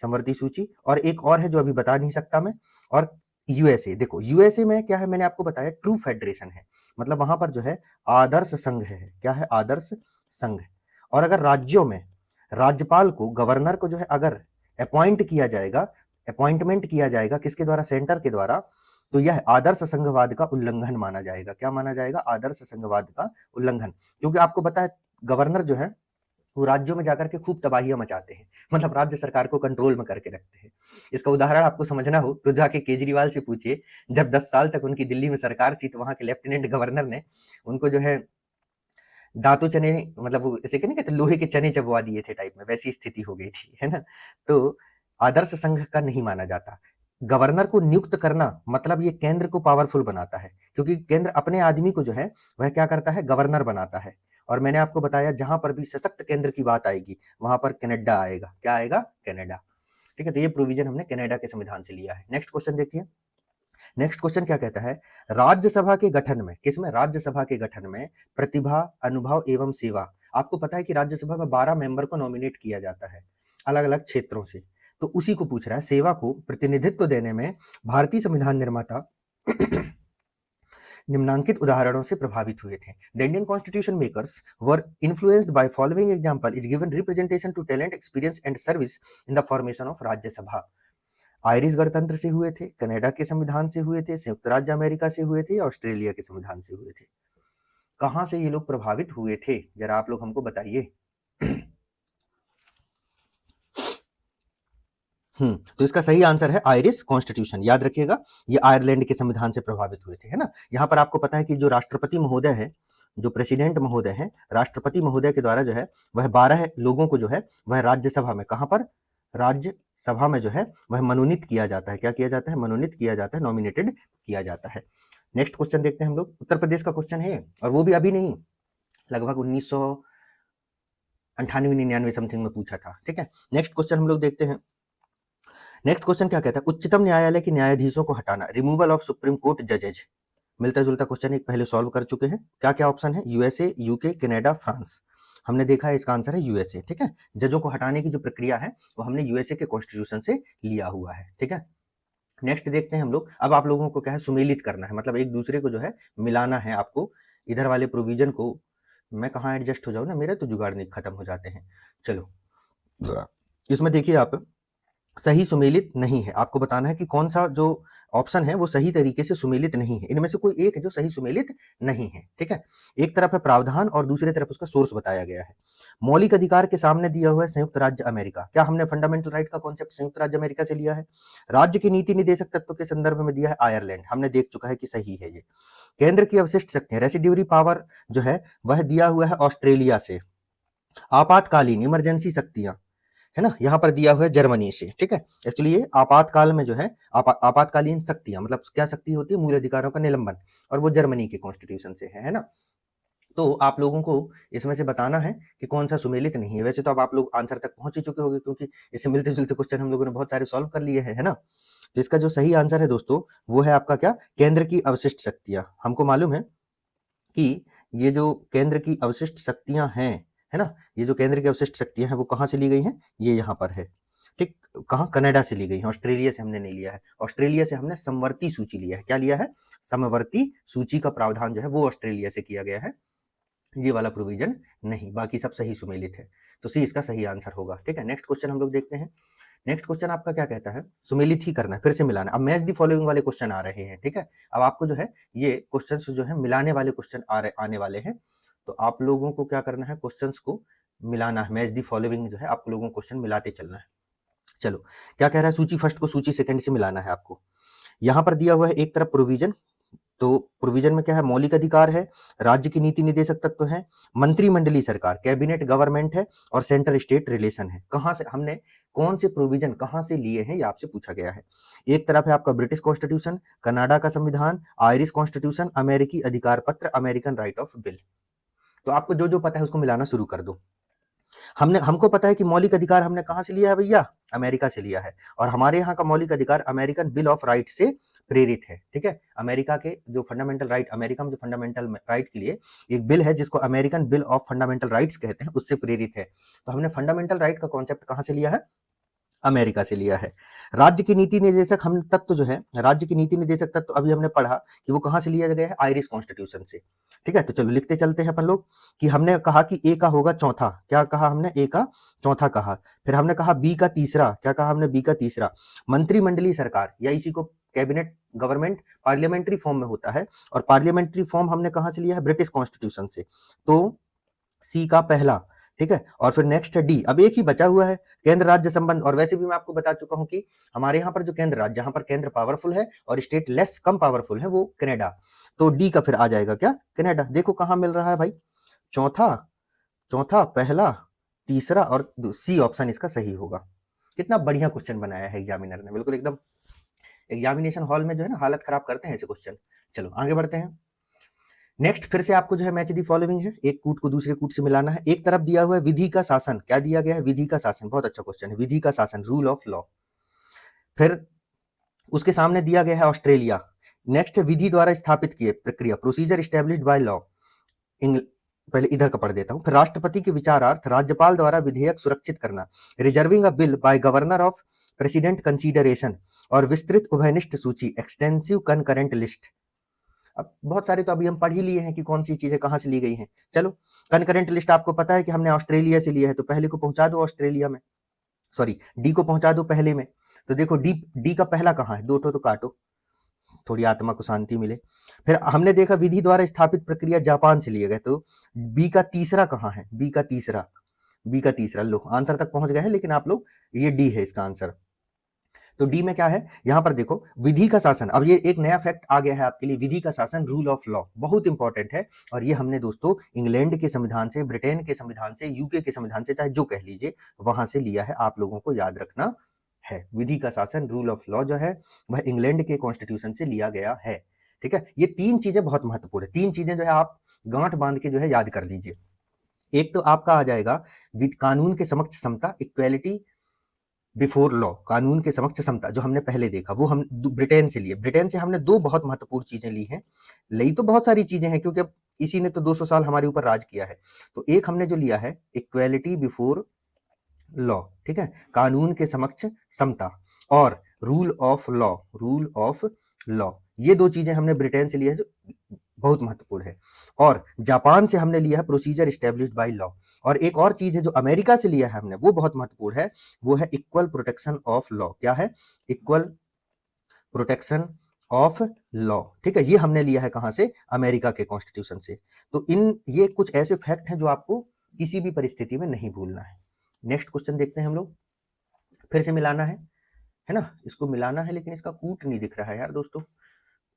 समवर्ती सूची, और एक और है जो अभी बता नहीं सकता मैं। और यूएसए, देखो यूएसए में क्या है, मैंने आपको बताया ट्रू फेडरेशन है, मतलब वहां पर जो है आदर्श संघ है। क्या है? आदर्श संघ। और अगर राज्यों में राज्यपाल को, गवर्नर को जो है अगर अपॉइंट किया जाएगा, अपॉइंटमेंट किया जाएगा किसके द्वारा? सेंटर के द्वारा, तो यह आदर्श संघवाद का उल्लंघन माना जाएगा। क्या माना जाएगा? आदर्श संघवाद का उल्लंघन। क्योंकि आपको पता है गवर्नर जो है वो राज्यों में जाकर के खूब तबाहियां मचाते हैं, मतलब राज्य सरकार को कंट्रोल में करके रखते हैं। इसका उदाहरण आपको समझना हो तो जाके केजरीवाल से पूछिए, जब 10 साल तक उनकी दिल्ली में सरकार थी तो वहां के लेफ्टिनेंट गवर्नर ने उनको जो है दांतों चने, मतलब वो ऐसे नहीं कहते, लोहे के चने चबवा दिए थे टाइप में, वैसी स्थिति हो गई थी, है ना। तो आदर्श संघ का नहीं माना जाता। गवर्नर को नियुक्त करना मतलब ये केंद्र को पावरफुल बनाता है, क्योंकि केंद्र अपने आदमी को जो है वह क्या करता है? गवर्नर बनाता है। और मैंने आपको बताया जहां पर भी सशक्त केंद्र की बात आएगी वहां पर कनाडा आएगा। क्या आएगा? कनाडा। ठीक है, तो ये प्रोविजन हमने कनाडा के संविधान से लिया है। नेक्स्ट क्वेश्चन देखिए। नेक्स्ट क्वेश्चन क्या कहता है? राज्यसभा के गठन में, किसमें? राज्यसभा के गठन में प्रतिभा, अनुभव एवं सेवा। आपको पता है कि राज्यसभा में 12 मेंबर को नॉमिनेट किया जाता है अलग अलग क्षेत्रों से, तो उसी को पूछ रहा है। सेवा को प्रतिनिधित्व देने में भारतीय संविधान निर्माता निम्नांकित उदाहरणों से प्रभावित हुए थे। The Indian constitution makers were influenced by following example is given representation to talent, experience and service in the formation of Rajya Sabha. Irish गणतंत्र से हुए थे, कनाडा के संविधान से हुए थे, संयुक्त राज्य अमेरिका से हुए थे, ऑस्ट्रेलिया के संविधान से हुए थे। कहां से ये लोग प्रभावित हुए थे, जरा आप लोग हमको बताइए। तो इसका सही आंसर है आयरिश कॉन्स्टिट्यूशन। याद रखिएगा, ये आयरलैंड के संविधान से प्रभावित हुए थे, है ना। यहाँ पर आपको पता है कि जो राष्ट्रपति महोदय है, जो प्रेसिडेंट महोदय है, राष्ट्रपति महोदय के द्वारा जो है वह 12 लोगों को जो है वह राज्यसभा में, कहां पर? राज्यसभा में जो है वह मनोनीत किया जाता है। क्या किया जाता है? मनोनीत किया जाता है, नॉमिनेटेड किया जाता है। नेक्स्ट क्वेश्चन देखते हैं हम लोग। उत्तर प्रदेश का क्वेश्चन है, और वो भी अभी नहीं, लगभग 1998-99 समथिंग में पूछा था। ठीक है, नेक्स्ट क्वेश्चन हम लोग देखते हैं। नेक्स्ट क्वेश्चन क्या कहता है? उच्चतम न्यायालय के न्यायाधीशों को हटाना, रिमूवल ऑफ सुप्रीम कोर्ट जजेज। मिलता जुलता क्वेश्चन एक पहले सॉल्व कर चुके हैं। क्या क्या ऑप्शन है? USA, UK, Canada, France. हमने देखा है इसका आंसर है यूएसए। ठीक है, जजों को हटाने की जो प्रक्रिया है वो हमने यूएसए के कॉन्स्टिट्यूशन से लिया हुआ है। ठीक है, नेक्स्ट देखते हैं हम लोग। अब आप लोगों को क्या है? सुमेलित करना है, मतलब एक दूसरे को जो है मिलाना है आपको। इधर वाले प्रोविजन को मैं कहाँ एडजस्ट हो जाऊँ ना, मेरे तो जुगाड़ नहीं खत्म हो जाते हैं। चलो, इसमें देखिए आप, सही सुमेलित नहीं है। आपको बताना है कि कौन सा जो ऑप्शन है वो सही तरीके से सुमेलित नहीं है। इनमें से कोई एक है जो सही सुमेलित नहीं है। ठीक है, एक तरफ है प्रावधान और दूसरी तरफ उसका सोर्स बताया गया है। मौलिक अधिकार के सामने दिया हुआ है संयुक्त राज्य अमेरिका। क्या हमने फंडामेंटल राइट का कॉन्सेप्ट संयुक्त राज्य अमेरिका से लिया है? राज्य की नीति निदेशक तत्व के संदर्भ में दिया है आयरलैंड। हमने देख चुका है कि सही है ये। केंद्र की अवशिष्ट शक्तियां, रेसिड्यूरी पावर जो है वह दिया हुआ है ऑस्ट्रेलिया से। आपातकालीन, इमरजेंसी शक्तियां, है ना, यहां पर दिया हुआ है जर्मनी से। ठीक है, एक्चुअली ये आपातकाल में जो है आपातकालीन शक्तियां, मतलब क्या शक्ति होती है? मूल अधिकारों का निलंबन, और वो जर्मनी के कॉन्स्टिट्यूशन से है ना। तो आप लोगों को इसमें से बताना है कि कौन सा सुमेलित नहीं है। वैसे तो अब आप लोग आंसर तक पहुंच ही चुके होंगे, क्योंकि इससे मिलते जुलते क्वेश्चन हम लोगों ने बहुत सारे सॉल्व कर लिए हैं, है ना। तो इसका जो सही आंसर है दोस्तों वो है आपका क्या? केंद्र की अवशिष्ट शक्तियां। हमको मालूम है कि ये जो केंद्र की अवशिष्ट शक्तियां हैं, है ना, ये जो केंद्र की अवशिष्ट शक्तियां हैं वो कहां से ली गई हैं? ये यहाँ पर है। ठीक, कहां? कनाडा से ली गई है, ऑस्ट्रेलिया से हमने नहीं लिया है। ऑस्ट्रेलिया से हमने समवर्ती सूची लिया है। क्या लिया है? समवर्ती सूची का प्रावधान जो है वो ऑस्ट्रेलिया से किया गया है। ये वाला प्रोविजन नहीं, बाकी सब सही सुमेलित है। तो सी इसका सही आंसर होगा। ठीक है, नेक्स्ट क्वेश्चन हम लोग देखते हैं। नेक्स्ट क्वेश्चन आपका क्या कहता है? सुमेलित ही करना है, फिर से मिलाना। अब मैच द फॉलोइंग वाले क्वेश्चन आ रहे हैं। ठीक है, अब आपको जो है ये क्वेश्चंस जो है मिलाने वाले क्वेश्चन आने वाले हैं। तो आप लोगों को क्या करना है? क्वेश्चंस को मिलाना है। मैच द फॉलोइंग जो है आप लोगों को क्वेश्चन मिलाते चलना है। चलो, क्या कह रहा है? सूची फर्स्ट को सूची सेकंड से मिलाना है आपको। यहां पर दिया हुआ है एक तरफ प्रोविजन, तो प्रोविजन में क्या है, मौलिक अधिकार है, राज्य की नीति निर्देशक तत्व है, मंत्रिमंडलीय सरकार कैबिनेट गवर्नमेंट है, और सेंटर स्टेट रिलेशन है। कहां से हमने कौन से प्रोविजन कहां से लिए हैं, ये आपसे पूछा गया है। एक तरफ है आपका ब्रिटिश कॉन्स्टिट्यूशन, कनाडा का संविधान, आयरिश कॉन्स्टिट्यूशन, अमेरिकी अधिकार पत्र, अमेरिकन राइट ऑफ बिल। तो आपको जो जो पता है उसको मिलाना शुरू कर दो। हमको पता है कि मौलिक अधिकार हमने कहां से लिया है भैया, अमेरिका से लिया है, और हमारे यहाँ का मौलिक अधिकार अमेरिकन बिल ऑफ राइट से प्रेरित है। ठीक है, अमेरिका के जो फंडामेंटल राइट, अमेरिका में जो फंडामेंटल राइट के लिए एक बिल है जिसको American bill of fundamental rights कहते हैं, उससे प्रेरित है। तो हमने फंडामेंटल राइट का कॉन्सेप्ट कहां से लिया है, अमेरिका से लिया है। राज्य की नीति निर्देशक हम तत्व जो है, राज्य की नीति निर्देशक तत्व अभी हमने पढ़ा कि वो कहां से लिया गया है, आयरिश कॉन्स्टिट्यूशन से। ठीक है, तो चलो लिखते चलते हैं अपन लोग कि हमने कहा कि ए का होगा चौथा, क्या कहा हमने, ए का चौथा कहा। फिर हमने कहा बी का तीसरा, क्या कहा हमने, बी का तीसरा। मंत्रिमंडलीय सरकार, या इसी को कैबिनेट गवर्नमेंट पार्लियामेंट्री फॉर्म में होता है, और पार्लियामेंट्री फॉर्म हमने कहां से लिया है, ब्रिटिश कॉन्स्टिट्यूशन से। तो सी का पहला, ठीक है, और फिर नेक्स्ट है डी। अब एक ही बचा हुआ है, केंद्र राज्य संबंध। और वैसे भी मैं आपको बता चुका हूं कि हमारे यहाँ पर जो केंद्र राज्य, जहां पर केंद्र पावरफुल है और स्टेट लेस कम पावरफुल है, वो कनाडा। तो डी का फिर आ जाएगा क्या, कनाडा। देखो कहां मिल रहा है भाई, चौथा, चौथा, पहला, तीसरा, और सी ऑप्शन इसका सही होगा। कितना बढ़िया क्वेश्चन बनाया है एग्जामिनर ने, बिल्कुल एकदम एग्जामिनेशन हॉल में जो है ना हालत खराब करते हैं ऐसे क्वेश्चन। चलो आगे बढ़ते हैं। नेक्स्ट फिर से आपको जो है मैच दी फॉलोइंग है, एक कूट को दूसरे कूट से मिलाना है। एक तरफ दिया हुआ है विधि का शासन, क्या दिया गया है, विधि का शासन। बहुत अच्छा क्वेश्चन है, विधि का शासन, रूल ऑफ लॉ। फिर उसके सामने दिया गया है ऑस्ट्रेलिया। नेक्स्ट विधि द्वारा स्थापित किए प्रक्रिया, प्रोसीजर स्टैब्लिश्ड बाय लॉ। पहले इधर का पढ़ देता हूं। फिर राष्ट्रपति के विचारार्थ राज्यपाल द्वारा विधेयक सुरक्षित करना, reserving a bill bye governor of president consideration, और विस्तृत उभयनिष्ठ सूची, एक्सटेंसिव कनकरेंट लिस्ट। अब बहुत सारे तो अभी हम पढ़ ही लिए हैं कि कौन सी चीजें कहां से ली गई हैं। चलो, कनकरेंट लिस्ट आपको पता है कि हमने ऑस्ट्रेलिया से लिया है, तो पहले को पहुंचा दो ऑस्ट्रेलिया में, सॉरी डी को पहुंचा दो पहले में। तो देखो डी, डी का पहला कहां है, दो तो काटो, थोड़ी आत्मा को शांति मिले। फिर हमने देखा विधि द्वारा स्थापित प्रक्रिया जापान से लिए गए, तो बी का तीसरा कहां है, बी का तीसरा, बी का तीसरा। लो आंसर तक पहुंच गए हैं, लेकिन आप लोग, ये डी है इसका आंसर। तो डी में क्या है, यहां पर देखो विधि का शासन। अब ये एक नया फैक्ट आ गया है आपके लिए, विधि का शासन, रूल ऑफ लॉ, बहुत इंपॉर्टेंट है। और ये हमने दोस्तों इंग्लैंड के संविधान से, ब्रिटेन के संविधान से, यूके के संविधान से, चाहे जो कह लीजिए, वहां से लिया है। आप लोगों को याद रखना है, विधि का शासन, रूल ऑफ लॉ जो है वह इंग्लैंड के कॉन्स्टिट्यूशन से लिया गया है। ठीक है, ये तीन चीजें बहुत महत्वपूर्ण है, तीन चीजें जो है आप गांठ बांध के जो है याद कर लीजिए। एक तो आपका आ जाएगा कानून के समक्ष समता, इक्वेलिटी बिफोर लॉ, कानून के समक्ष समता, जो हमने पहले देखा, वो हम ब्रिटेन से लिए। ब्रिटेन से हमने दो बहुत महत्वपूर्ण चीजें ली हैं, ली तो बहुत सारी चीजें हैं, क्योंकि अब इसी ने तो 200 साल हमारे ऊपर राज किया है। तो एक हमने जो लिया है, इक्वेलिटी बिफोर लॉ, ठीक है, कानून के समक्ष समता, और rule of law, rule of law. ये दो चीजें हमने ब्रिटेन से लिया है, जो बहुत महत्वपूर्ण है। और जापान से हमने लिया है प्रोसीजर स्टैब्लिश्ड बाय लॉ। और एक और चीज है जो अमेरिका से लिया है हमने, वो बहुत महत्वपूर्ण है, वो है इक्वल प्रोटेक्शन ऑफ लॉ। क्या है, इक्वल प्रोटेक्शन ऑफ लॉ। ठीक है, ये हमने लिया है कहां से, अमेरिका के कॉन्स्टिट्यूशन से। तो ये कुछ ऐसे फैक्ट हैं जो आपको किसी भी परिस्थिति में नहीं भूलना है। नेक्स्ट क्वेश्चन देखते हैं हम लोग, फिर से मिलाना है ना, इसको मिलाना है, लेकिन इसका कूट नहीं दिख रहा है यार दोस्तों।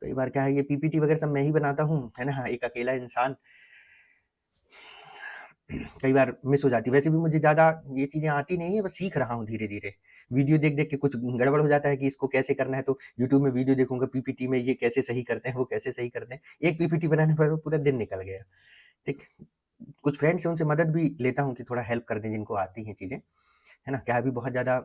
कई बार क्या है, ये पीपीटी वगैरह सब मैं ही बनाता हूँ, है ना, एक अकेला इंसान, कई बार मिस हो जाती है। वैसे भी मुझे ज्यादा ये चीजें आती नहीं है, बस सीख रहा हूँ धीरे धीरे। वीडियो देख देख के कुछ गड़बड़ हो जाता है कि इसको कैसे करना है, तो यूट्यूब में वीडियो देखूंगा पीपीटी में ये कैसे सही करते हैं, वो कैसे सही करते हैं। एक पीपीटी बनाने पर पूरा दिन निकल गया। ठीक, कुछ फ्रेंड्स से उनसे मदद भी लेता हूँ कि थोड़ा हेल्प कर दें जिनको आती हैं चीजें, है ना। क्या अभी बहुत ज्यादा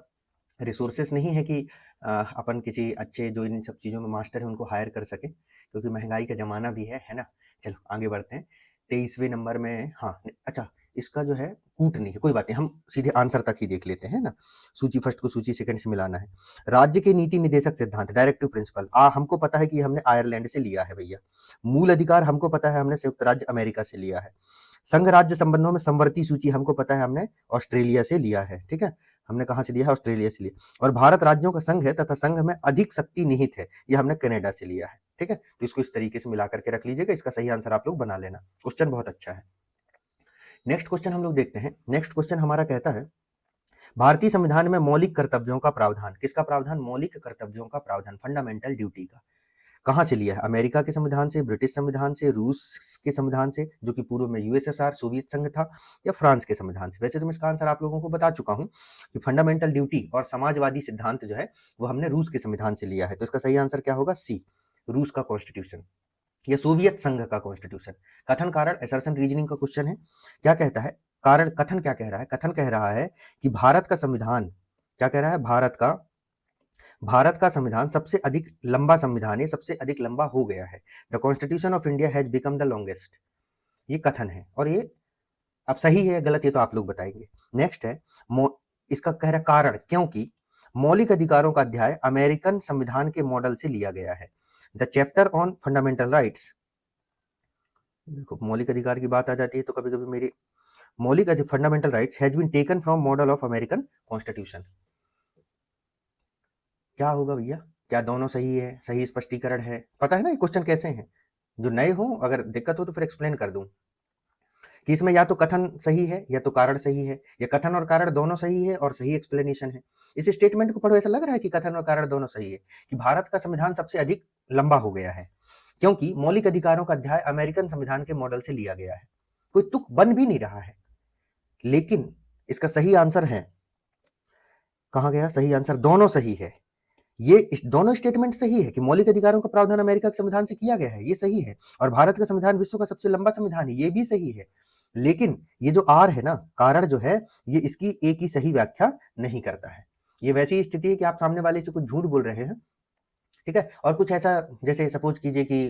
रिसोर्सेस नहीं है कि अपन किसी अच्छे जो इन सब चीज़ों में मास्टर है उनको हायर कर सके, क्योंकि महंगाई का ज़माना भी है ना। चलो आगे बढ़ते हैं। 23वें नंबर में, हाँ अच्छा, इसका जो है कूट नहीं है, कोई बात नहीं, हम सीधे आंसर तक ही देख लेते हैं ना। सूची फर्स्ट को सूची सेकंड से मिलाना है। राज्य के नीति निर्देशक सिद्धांत, डायरेक्टिव प्रिंसिपल, हमको पता है कि हमने आयरलैंड से लिया है भैया। मूल अधिकार हमको पता है हमने संयुक्त राज्य अमेरिका से लिया है। संघ राज्य संबंधों में समवर्ती सूची हमको पता है हमने ऑस्ट्रेलिया से लिया है। ठीक है, हमने कहां से लिया है, ऑस्ट्रेलिया से लिया। और भारत राज्यों का संघ है तथा संघ में अधिक शक्ति निहित है, यह हमने कनाडा से लिया है। ठीक है, तो इसको इस तरीके से मिला करके रख लीजिएगा, इसका सही आंसर आप लोग बना लेना। क्वेश्चन बहुत अच्छा है। नेक्स्ट क्वेश्चन हम लोग देखते हैं। नेक्स्ट क्वेश्चन हमारा कहता है, भारतीय संविधान में मौलिक कर्तव्यों का प्रावधान, किसका प्रावधान, मौलिक कर्तव्यों का प्रावधान, फंडामेंटल ड्यूटी का, कहाँ से लिया है? अमेरिका के संविधान से, ब्रिटिश संविधान से, रूस के संविधान से जो कि पूर्व में यूएसएसआर सोवियत संघ था, या फ्रांस के संविधान से? वैसे तो मैं इसका आंसर आप लोगों को बता चुका हूँ कि फंडामेंटल ड्यूटी और समाजवादी सिद्धांत जो है वो हमने रूस के संविधान से लिया है। तो इसका सही आंसर क्या होगा? सी, रूस का कॉन्स्टिट्यूशन या सोवियत संघ का कॉन्स्टिट्यूशन। कथन कारण असर्शन रीजनिंग का क्वेश्चन है। क्या कहता है? कारण कथन क्या कह रहा है? कथन कह रहा है कि भारत का संविधान, क्या कह रहा है? भारत का संविधान सबसे अधिक लंबा संविधान है, सबसे अधिक लंबा हो गया है। The constitution of India has become the longest. ये कथन है और ये अब सही है गलत ये तो आप लोग बताएंगे। नेक्स्ट है इसका कह रहा कारण, क्योंकि मौलिक अधिकारों का अध्याय अमेरिकन संविधान के मॉडल से लिया गया है। The chapter on fundamental rights, देखो मौलिक अधिकार की बात आ जाती है तो कभी कभी मेरी मौलिक fundamental rights has been taken from model of American constitution. क्या होगा भैया? क्या दोनों सही है? सही स्पष्टीकरण है? पता है ना ये क्वेश्चन कैसे हैं? जो नए हो अगर दिक्कत हो तो फिर एक्सप्लेन कर दूं कि इसमें या तो कथन सही है या तो कारण सही है, या कथन और कारण दोनों सही है और सही एक्सप्लेनेशन है। इस स्टेटमेंट को पढ़ो ऐसा लग रहा है कि कथन और कारण दोनों सही है, कि भारत का संविधान सबसे अधिक लंबा हो गया है क्योंकि मौलिक अधिकारों का अध्याय अमेरिकन संविधान के मॉडल से लिया गया है। कोई तुक बन भी नहीं रहा है, लेकिन इसका सही आंसर है, कहां गया सही आंसर? दोनों सही है। ये दोनों स्टेटमेंट सही है कि मौलिक अधिकारों का प्रावधान अमेरिका के संविधान से किया गया है, ये सही है, और भारत का संविधान विश्व का सबसे लंबा संविधान है, ये भी सही है। लेकिन ये जो आर है ना, कारण जो है, ये इसकी एक ही सही व्याख्या नहीं करता है। ये वैसी स्थिति है कि आप सामने वाले से कुछ झूठ बोल रहे हैं, ठीक है, और कुछ ऐसा जैसे सपोज कीजिए कि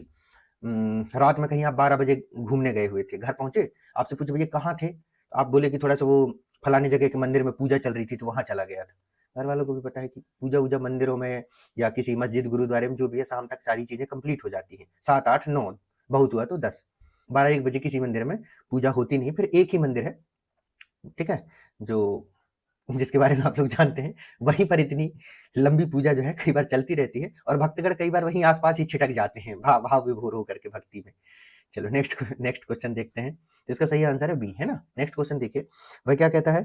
रात में कहीं आप 12 बजे घूमने गए हुए थे, घर पहुंचे, आपसे पूछे भैया कहाँ थे, आप बोले कि थोड़ा सा वो फलानी जगह के मंदिर में पूजा चल रही थी तो वहां चला गया था। घर वालों को भी पता है कि पूजा वूजा मंदिरों में या किसी मस्जिद गुरुद्वारे में जो भी है शाम तक सारी चीजें कंप्लीट हो जाती हैं, 7 8 9, बहुत हुआ तो 10, 12 1 बजे किसी मंदिर में पूजा होती नहीं। फिर एक ही मंदिर है, ठीक है, जो जिसके बारे में आप लोग जानते हैं, वहीं पर इतनी लंबी पूजा जो है कई बार चलती रहती है और भक्तगण कई बार वहीं आसपास ही छिटक जाते हैं भाव विभोर होकर के भक्ति में। चलो नेक्स्ट क्वेश्चन देखते हैं। तो इसका सही आंसर है बी, है ना। नेक्स्ट क्वेश्चन देखिए, वह क्या कहता है?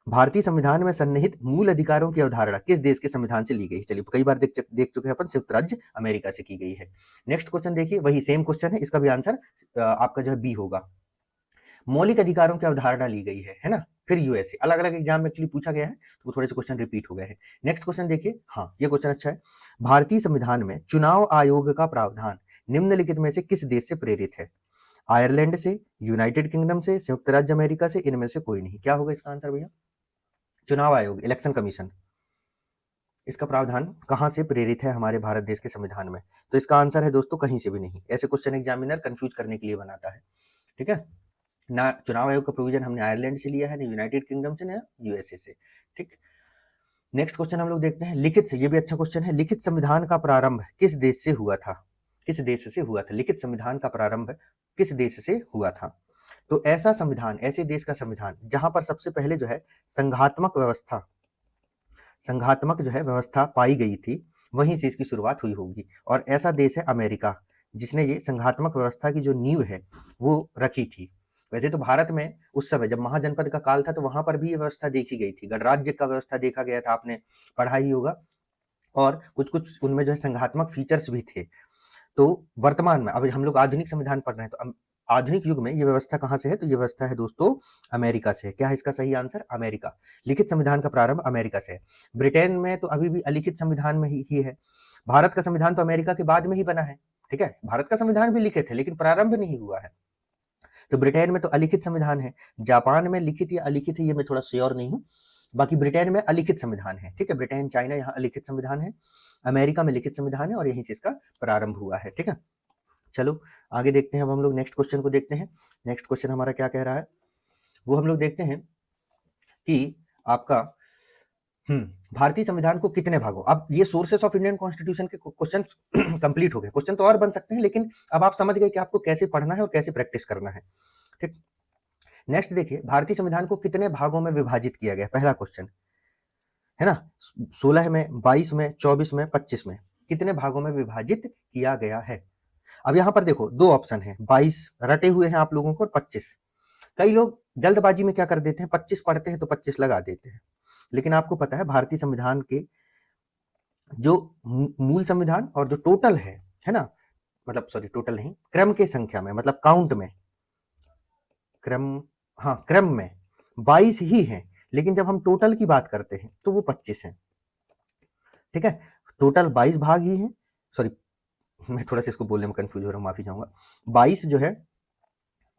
भारतीय संविधान में सन्निहित मूल अधिकारों की अवधारणा किस देश के संविधान से ली गई? चलिए कई बार देख चुके हैं अपन, संयुक्त राज्य अमेरिका से की गई है। नेक्स्ट क्वेश्चन देखिए, वही सेम क्वेश्चन है, इसका भी आंसर आपका जो है बी होगा। मौलिक अधिकारों की अवधारणा ली गई है ना। फिर यूएसए, अलग अलग एग्जाम में एक्चुअली पूछा गया है तो वो थोड़े से क्वेश्चन रिपीट हो गए हैं। नेक्स्ट क्वेश्चन देखिए, हाँ ये क्वेश्चन अच्छा है। भारतीय संविधान में चुनाव आयोग का प्रावधान निम्नलिखित में से किस देश से प्रेरित है? आयरलैंड से, यूनाइटेड किंगडम से, संयुक्त राज्य अमेरिका से, इनमें से कोई नहीं। क्या होगा इसका आंसर भैया? चुनाव आयोग, इलेक्शन कमीशन, इसका प्रावधान कहां से प्रेरित है हमारे भारत देश के संविधान में? तो इसका आंसर है दोस्तों कहीं से भी नहीं। ऐसे क्वेश्चन एग्जामिनर कंफ्यूज करने के लिए बनाता है, ठीक है ना। चुनाव आयोग का प्रोविजन हमने आयरलैंड से लिया है, ना यूनाइटेड किंगडम से, ना यूएसए से, ठीक। नेक्स्ट क्वेश्चन हम लोग देखते हैं, लिखित से, ये भी अच्छा क्वेश्चन है। लिखित संविधान का प्रारंभ किस देश से हुआ था? किस देश से हुआ था? लिखित संविधान का प्रारंभ किस देश से हुआ था? तो ऐसा संविधान, ऐसे देश का संविधान जहां पर सबसे पहले जो है संघात्मक जो है व्यवस्था पाई गई थी, वहीं से इसकी शुरुआत हुई होगी। और ऐसा देश है अमेरिका, जिसने ये संघात्मक व्यवस्था की जो नींव है वो रखी थी। वैसे तो भारत में उस समय जब महाजनपद का काल था तो वहां पर भी ये व्यवस्था देखी गई थी, गणराज्य का व्यवस्था देखा गया था, आपने पढ़ा ही होगा, और कुछ कुछ उनमें जो है संघात्मक फीचर्स भी थे। तो वर्तमान में अब हम लोग आधुनिक संविधान पढ़ रहे हैं, तो आधुनिक युग में ये व्यवस्था कहां से है? तो ये व्यवस्था है दोस्तों अमेरिका से। क्या है इसका सही आंसर? अमेरिका। लिखित संविधान का प्रारंभ अमेरिका से है। ब्रिटेन में तो अभी भी अलिखित संविधान में ही है। भारत का संविधान तो अमेरिका के बाद में ही बना है, ठीक है। भारत का संविधान भी लिखित है लेकिन प्रारंभ नहीं हुआ है। तो ब्रिटेन में तो अलिखित संविधान है, जापान में लिखित या अलिखित है ये मैं थोड़ा श्योर नहीं हूँ, बाकी ब्रिटेन में अलिखित संविधान है, ठीक है। ब्रिटेन, चाइना, यहाँ अलिखित संविधान है, अमेरिका में लिखित संविधान है और यहीं से इसका प्रारंभ हुआ है, ठीक है। चलो आगे देखते हैं, अब हम लोग नेक्स्ट क्वेश्चन को देखते हैं। नेक्स्ट क्वेश्चन हमारा क्या कह रहा है वो हम लोग देखते हैं कि आपका भारतीय संविधान को कितने भागों, अब ये सोर्सेस ऑफ इंडियन कॉन्स्टिट्यूशन के क्वेश्चन कंप्लीट हो गए। क्वेश्चन तो और बन सकते हैं लेकिन अब आप समझ गए कि आपको कैसे पढ़ना है और कैसे प्रैक्टिस करना है, ठीक। नेक्स्ट देखिए, भारतीय संविधान को कितने भागों में विभाजित किया गया? पहला क्वेश्चन है ना, 16 में, 22 में, 24 में, 25 में, कितने भागों में विभाजित किया गया है? अब यहां पर देखो दो ऑप्शन है, 22 रटे हुए हैं आप लोगों को और 25। कई लोग जल्दबाजी में क्या कर देते हैं, 25 पढ़ते हैं तो 25 लगा देते हैं, लेकिन आपको पता है भारतीय संविधान के जो मूल संविधान और जो टोटल है ना, मतलब सॉरी टोटल नहीं, क्रम के संख्या में, मतलब काउंट में, क्रम, हाँ क्रम में 22 ही हैं, लेकिन जब हम टोटल की बात करते हैं तो वो 25 हैं। ठीक है, टोटल 22 भाग ही हैं, सॉरी मैं थोड़ा सा इसको बोलने में कंफ्यूज हो रहा हूँ, माफी चाहूंगा। 22 जो है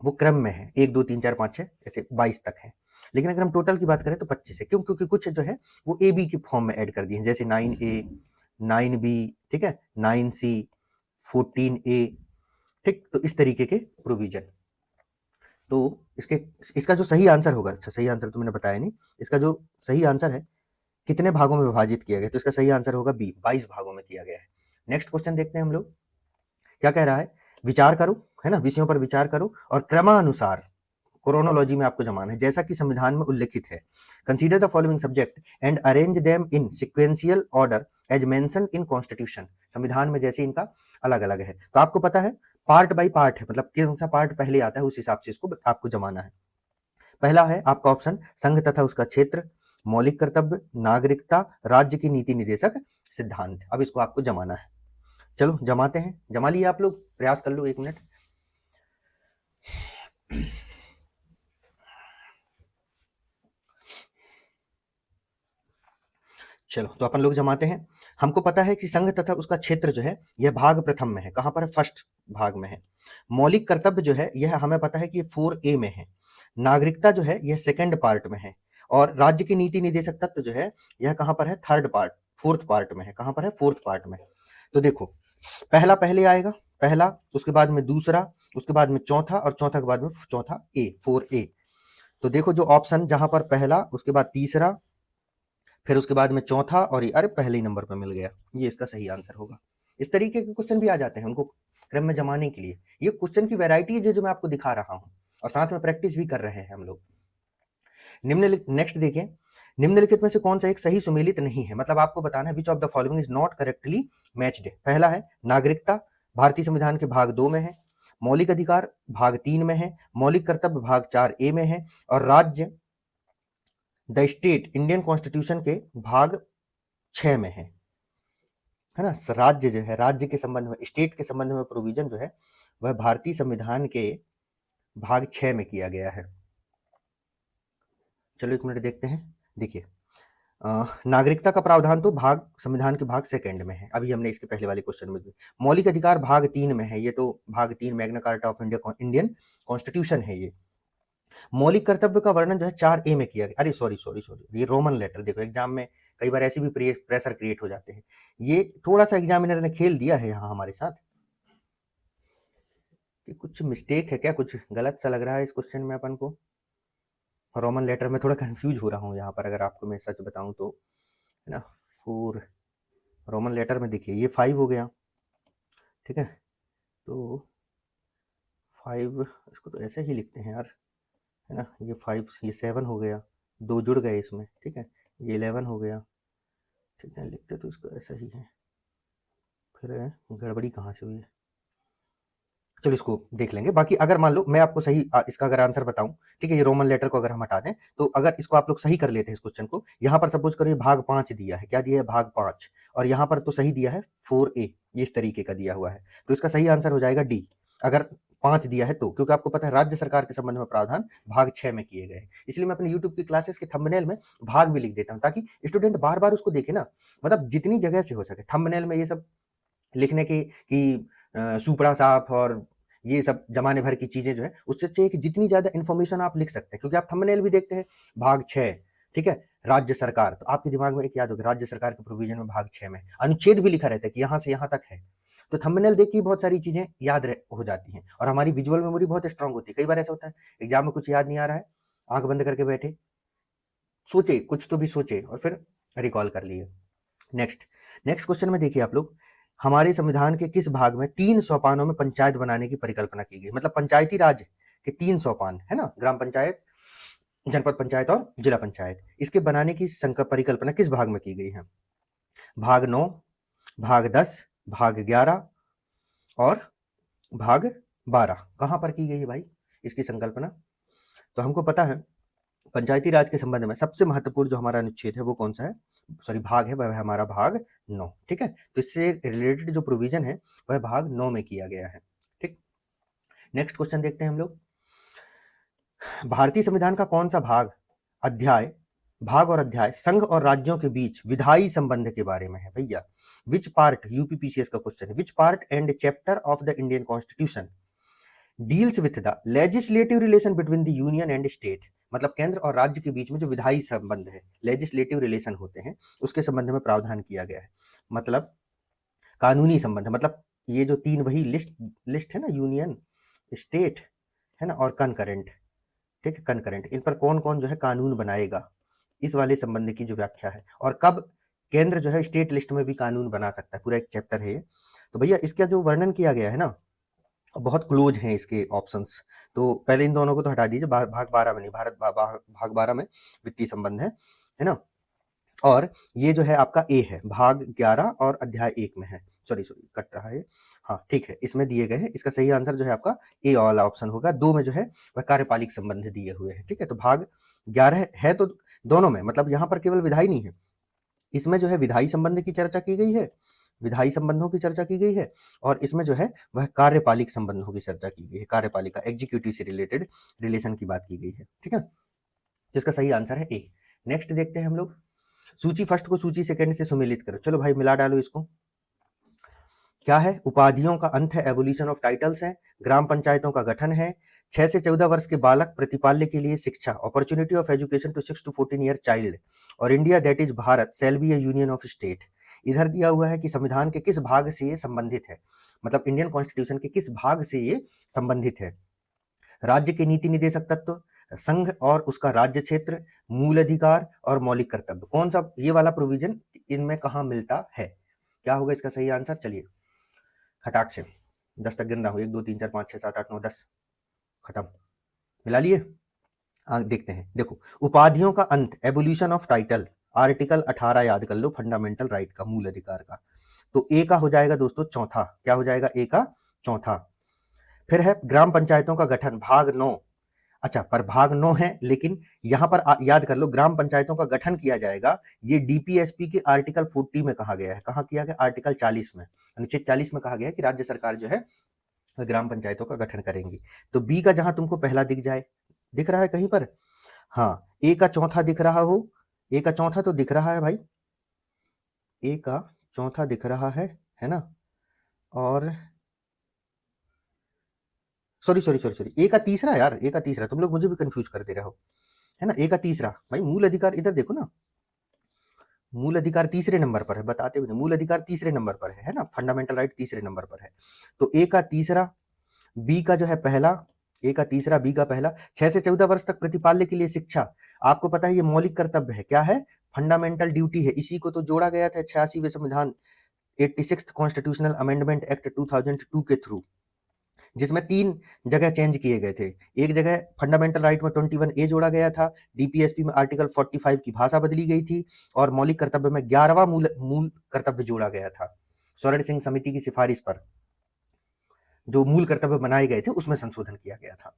वो क्रम में है, 1 2 3 4 5 6 ऐसे 22 तक है, लेकिन अगर हम टोटल की बात करें तो 25 है। क्यों? क्योंकि कुछ जो है वो ए बी की फॉर्म में ऐड कर दिए हैं, जैसे 9A 9B, ठीक है, 9C 14A, ठीक, तो इस तरीके के प्रोविजन। तो इसका जो सही आंसर होगा, अच्छा सही आंसर तो मैंने बताया नहीं, इसका जो सही आंसर है कितने भागों में विभाजित किया गया, तो इसका सही आंसर होगा बी, 22 भागों में किया गया है। नेक्स्ट क्वेश्चन देखते हैं हम लोग, क्या कह रहा है, विचार करो, है ना, विषयों पर विचार करो और क्रमानुसार क्रोनोलॉजी में आपको जमाना है जैसा कि संविधान में उल्लेखित है। Consider the following subject and arrange them in sequential order as mentioned in constitution. संविधान में जैसे इनका अलग अलग है, तो आपको पता है पार्ट बाय पार्ट है, मतलब कौन सा पार्ट पहले आता है उस हिसाब से इसको आपको जमाना है। पहला है आपका ऑप्शन संघ तथा उसका क्षेत्र, मौलिक कर्तव्य, नागरिकता, राज्य की नीति निदेशक सिद्धांत। अब इसको आपको जमाना है, चलो जमाते हैं, जमा लिए आप लोग, प्रयास कर लो 1 मिनट। चलो तो अपन लोग जमाते हैं। हमको पता है कि संघ तथा उसका क्षेत्र जो है यह भाग प्रथम में है, कहां पर है, फर्स्ट भाग में है। मौलिक कर्तव्य जो है यह हमें पता है कि 4A में है। नागरिकता जो है यह सेकंड पार्ट में है, और राज्य की नीति निदेशक तत्व जो है यह कहां पर है, थर्ड पार्ट, फोर्थ पार्ट में है। कहां पर है, फोर्थ पार्ट में। तो देखो पहला पहले आएगा, पहला, उसके बाद में दूसरा, उसके बाद में चौथा, और चौथा के बाद में चौथा ए, 4A। तो देखो जो ऑप्शन जहां पर पहला, उसके बाद तीसरा, फिर उसके बाद में चौथा, और ये अरे पहले ही नंबर पर मिल गया, ये इसका सही आंसर होगा। इस तरीके के क्वेश्चन भी आ जाते हैं उनको क्रम में जमाने के लिए। ये क्वेश्चन की वैरायटी है जो मैं आपको दिखा रहा हूं, और साथ में प्रैक्टिस भी कर रहे हैं हम लोग। निम्नलिखित, नेक्स्ट देखिए, निम्नलिखित में से कौन सा एक सही सुमेलित नहीं है, मतलब आपको बताना है which of the following is not correctly matched. पहला है नागरिकता, भारतीय संविधान के भाग 2 में है, मौलिक अधिकार भाग 3 में है, मौलिक कर्तव्य भाग 4A में है, और राज्य द स्टेट इंडियन कॉन्स्टिट्यूशन के भाग 6 में है ना। राज्य जो है, राज्य के संबंध में, स्टेट के संबंध में प्रोविजन जो है वह भारतीय संविधान के भाग 6 में किया गया है। चलो 1 मिनट देखते हैं। देखिए नागरिकता का प्रावधान तो भाग संविधान के भाग सेकंड में है, अभी हमने इसके पहले वाले क्वेश्चन में भी। मौलिक अधिकार भाग 3 में है, ये तो भाग 3 Magna carta of India, Indian constitution है ये। मौलिक कर्तव्य का वर्णन जो है 4A में किया गया, अरे सॉरी सॉरी सॉरी, ये रोमन लेटर, देखो एग्जाम में कई बार ऐसे भी प्रेशर क्रिएट हो जाते हैं, ये थोड़ा सा एग्जामिनर ने खेल दिया है यहाँ हमारे साथ, कि कुछ मिस्टेक है क्या, कुछ गलत सा लग रहा है इस क्वेश्चन में अपन को। रोमन लेटर में थोड़ा कंफ्यूज हो रहा हूँ यहाँ पर, अगर आपको मैं सच बताऊँ तो, है ना। 4 रोमन लेटर में देखिए ये 5 हो गया, ठीक है, तो 5 इसको तो ऐसे ही लिखते हैं यार, है ना, ये 5, ये 7 हो गया, 2 जुड़ गए इसमें, ठीक है, ये 11 हो गया, ठीक है, लिखते तो इसको ऐसा ही है, फिर गड़बड़ी कहाँ से हुई है, चलो इसको देख लेंगे। बाकी अगर मान लो मैं आपको सही इसका अगर आंसर बताऊं, ठीक है, ये रोमन लेटर को अगर हम हटा दें, तो अगर इसको आप लोग सही कर लेते हैं इस क्वेश्चन को, यहाँ पर सपोज करो ये भाग 5 दिया है, क्या दिया है, भाग 5, और यहाँ पर तो सही दिया है 4A, ये इस तरीके का दिया हुआ है, तो इसका सही आंसर हो जाएगा डी, अगर 5 दिया है तो, क्योंकि आपको पता है राज्य सरकार के संबंध में प्रावधान भाग 6 में किए गए हैं। इसलिए मैं अपने यूट्यूब की क्लासेस के थंबनेल में भाग भी लिख देता हूँ, ताकि स्टूडेंट बार बार उसको देखे ना, मतलब जितनी जगह से हो सके थंबनेल में ये सब लिखने की कि सुपड़ा साफ और ये सब जमाने भर की चीजें जो है, उससे चाहिए कि जितनी ज्यादा इंफॉर्मेशन आप लिख सकते हैं, क्योंकि आप थंबनेल भी देखते हैं भाग 6, ठीक है, राज्य सरकार, तो आपके दिमाग में एक याद होगा राज्य सरकार के प्रोविजन में भाग 6 में अनुच्छेद भी लिखा रहता है कि यहाँ से यहाँ तक है, तो थंबनेल देख के बहुत सारी चीजें याद हो जाती हैं, और हमारी विजुअल मेमोरी बहुत स्ट्रांग होती है। कई बार ऐसा होता है एग्जाम में कुछ याद नहीं आ रहा है, आंख बंद करके बैठे, सोचे कुछ तो भी सोचे और फिर रिकॉल कर लिए। नेक्स्ट नेक्स्ट क्वेश्चन में देखिए आप लोग, हमारे संविधान के किस भाग में 3 सोपानों में पंचायत बनाने की परिकल्पना की गई, मतलब पंचायती राज के 3 सोपान है ना, ग्राम पंचायत, जनपद पंचायत और जिला पंचायत, इसके बनाने की परिकल्पना किस भाग में की गई है, भाग 9, भाग 10, भाग 11 और भाग 12, कहां पर की गई है भाई इसकी संकल्पना। तो हमको पता है पंचायती राज के संबंध में सबसे महत्वपूर्ण जो हमारा अनुच्छेद है वो कौन सा है, भाग है वह है हमारा भाग 9। ठीक है, तो इससे रिलेटेड जो प्रोविजन है वह भाग 9 में किया गया है। ठीक, नेक्स्ट क्वेश्चन देखते हैं हम लोग। भारतीय संविधान का कौन सा भाग और अध्याय संघ और राज्यों के बीच विधायी संबंध के बारे में है भैया? विच पार्ट, यूपीपीसीएस का क्वेश्चन है, which part and chapter of the Indian constitution deals with the legislative relation between the union and state? मतलब केंद्र और राज्य के बीच में जो विधायी संबंध है, लेजिस्लेटिव रिलेशन होते हैं, उसके संबंध में प्रावधान किया गया है। मतलब कानूनी संबंध, मतलब ये जो तीन वही लिस्ट है ना, यूनियन, स्टेट है ना, और कनकरेंट। ठीक है, कनकरेंट, इन पर कौन कौन जो है कानून बनाएगा, इस वाले संबंध की जो व्याख्या है, और कब केंद्र जो है स्टेट लिस्ट में भी कानून बना सकता है, पूरा एक चैप्टर है ये। तो भैया इसका जो वर्णन किया गया है ना, बहुत क्लोज हैं इसके ऑप्शंस। तो पहले इन दोनों को तो हटा दीजिए, भाग 12 में नहीं, भाग 12 में वित्तीय संबंध है ना। और ये जो है आपका ए है, भाग 11 और अध्याय 1 में है। सॉरी कट रहा है, हाँ ठीक है, इसमें दिए गए हैं। इसका सही आंसर जो है आपका ए वाला ऑप्शन होगा। 2 में जो है वह कार्यपालिक संबंध दिए हुए हैं। ठीक है, तो भाग 11 है तो दोनों में, मतलब यहाँ पर केवल विधायी नहीं है, इसमें जो है विधायी संबंध की चर्चा की गई है, विधायी संबंधों की चर्चा की गई है, और इसमें जो है वह कार्यपालिक संबंधों की चर्चा की गई है, कार्यपालिका एग्जीक्यूटिव से रिलेटेड रिलेशन की बात की गई है। ठीक है, जिसका सही आंसर है ए। नेक्स्ट देखते हैं हम लोग, सूची फर्स्ट को सूची सेकंड से सुमेलित करो। चलो भाई मिला डालो इसको। क्या है? उपाधियों का अंत है, एवोल्यूशन ऑफ टाइटल्स है, ग्राम पंचायतों का गठन है, 6 से 14 वर्ष के बालक प्रतिपाल्य के लिए शिक्षा, opportunity of education to 6 to 14 year child, और India that is Bharat shall be a union of state. इधर दिया हुआ है कि संविधान के किस भाग से ये संबंधित है, मतलब इंडियन कॉन्स्टिट्यूशन के किस भाग से ये संबंधित है। राज्य के नीति निदेशक तत्व, संघ और उसका राज्य क्षेत्र, मूल अधिकार और मौलिक कर्तव्य। कौन सा ये वाला प्रोविजन इनमें कहाँ मिलता है? क्या होगा इसका सही आंसर? चलिए खटाक से 10 तक गिन रहा हूँ, 1 2 3 4 5 6 7 8 9 10, खत्म, मिला लिए। देखते हैं, देखो उपाधियों का अंत, एबोल्यूशन ऑफ टाइटल, आर्टिकल 18 याद कर लो, फंडामेंटल राइट का, मूल अधिकार का। तो ए का हो जाएगा दोस्तों चौथा, क्या हो जाएगा? ए का चौथा। फिर है ग्राम पंचायतों का गठन, भाग 9। अच्छा, पर भाग 9 है, लेकिन यहां पर याद कर लो ग्राम पंचायतों का गठन किया जाएगा, ये डीपीएसपी के आर्टिकल 40 में कहा गया है। कहां किया गया? आर्टिकल 40 में, अनुच्छेद 40 में कहा गया है कि राज्य सरकार जो है ग्राम पंचायतों का गठन करेंगी। तो बी का जहां तुमको पहला दिख जाए, दिख रहा है कहीं पर? हाँ, ए का चौथा दिख रहा हो, ए का चौथा तो दिख रहा है भाई, ए का चौथा दिख रहा है ना। और सॉरी, ए का तीसरा, यार ए का तीसरा, तुम लोग मुझे भी कंफ्यूज कर दे रहे हो, है ना। ए का तीसरा भाई, मूल अधिकार इधर देखो ना, मूल अधिकार तीसरे नंबर पर है, बताते हुए मूल अधिकार तीसरे नंबर पर है ना, फंडामेंटल राइट तीसरे नंबर पर है। तो ए का तीसरा, बी का जो है पहला, ए का तीसरा, बी का पहला, 6 से 14 वर्ष तक प्रतिपाल्य के लिए शिक्षा। आपको पता है ये मौलिक कर्तव्य है, क्या है? फंडामेंटल ड्यूटी है। इसी को तो जोड़ा गया था 86वें संविधान, 86th कॉन्स्टिट्यूशनल अमेंडमेंट एक्ट 2002 के थ्रू, जिसमें 3 जगह चेंज किए गए थे। एक जगह फंडामेंटल राइट में 21A जोड़ा गया था, डीपीएसपी में आर्टिकल 45 की भाषा बदली गई थी, और मौलिक कर्तव्य में 11वां मूल कर्तव्य जोड़ा गया था। स्वर्ण सिंह समिति की सिफारिश पर जो मूल कर्तव्य बनाए गए थे उसमें संशोधन किया गया था।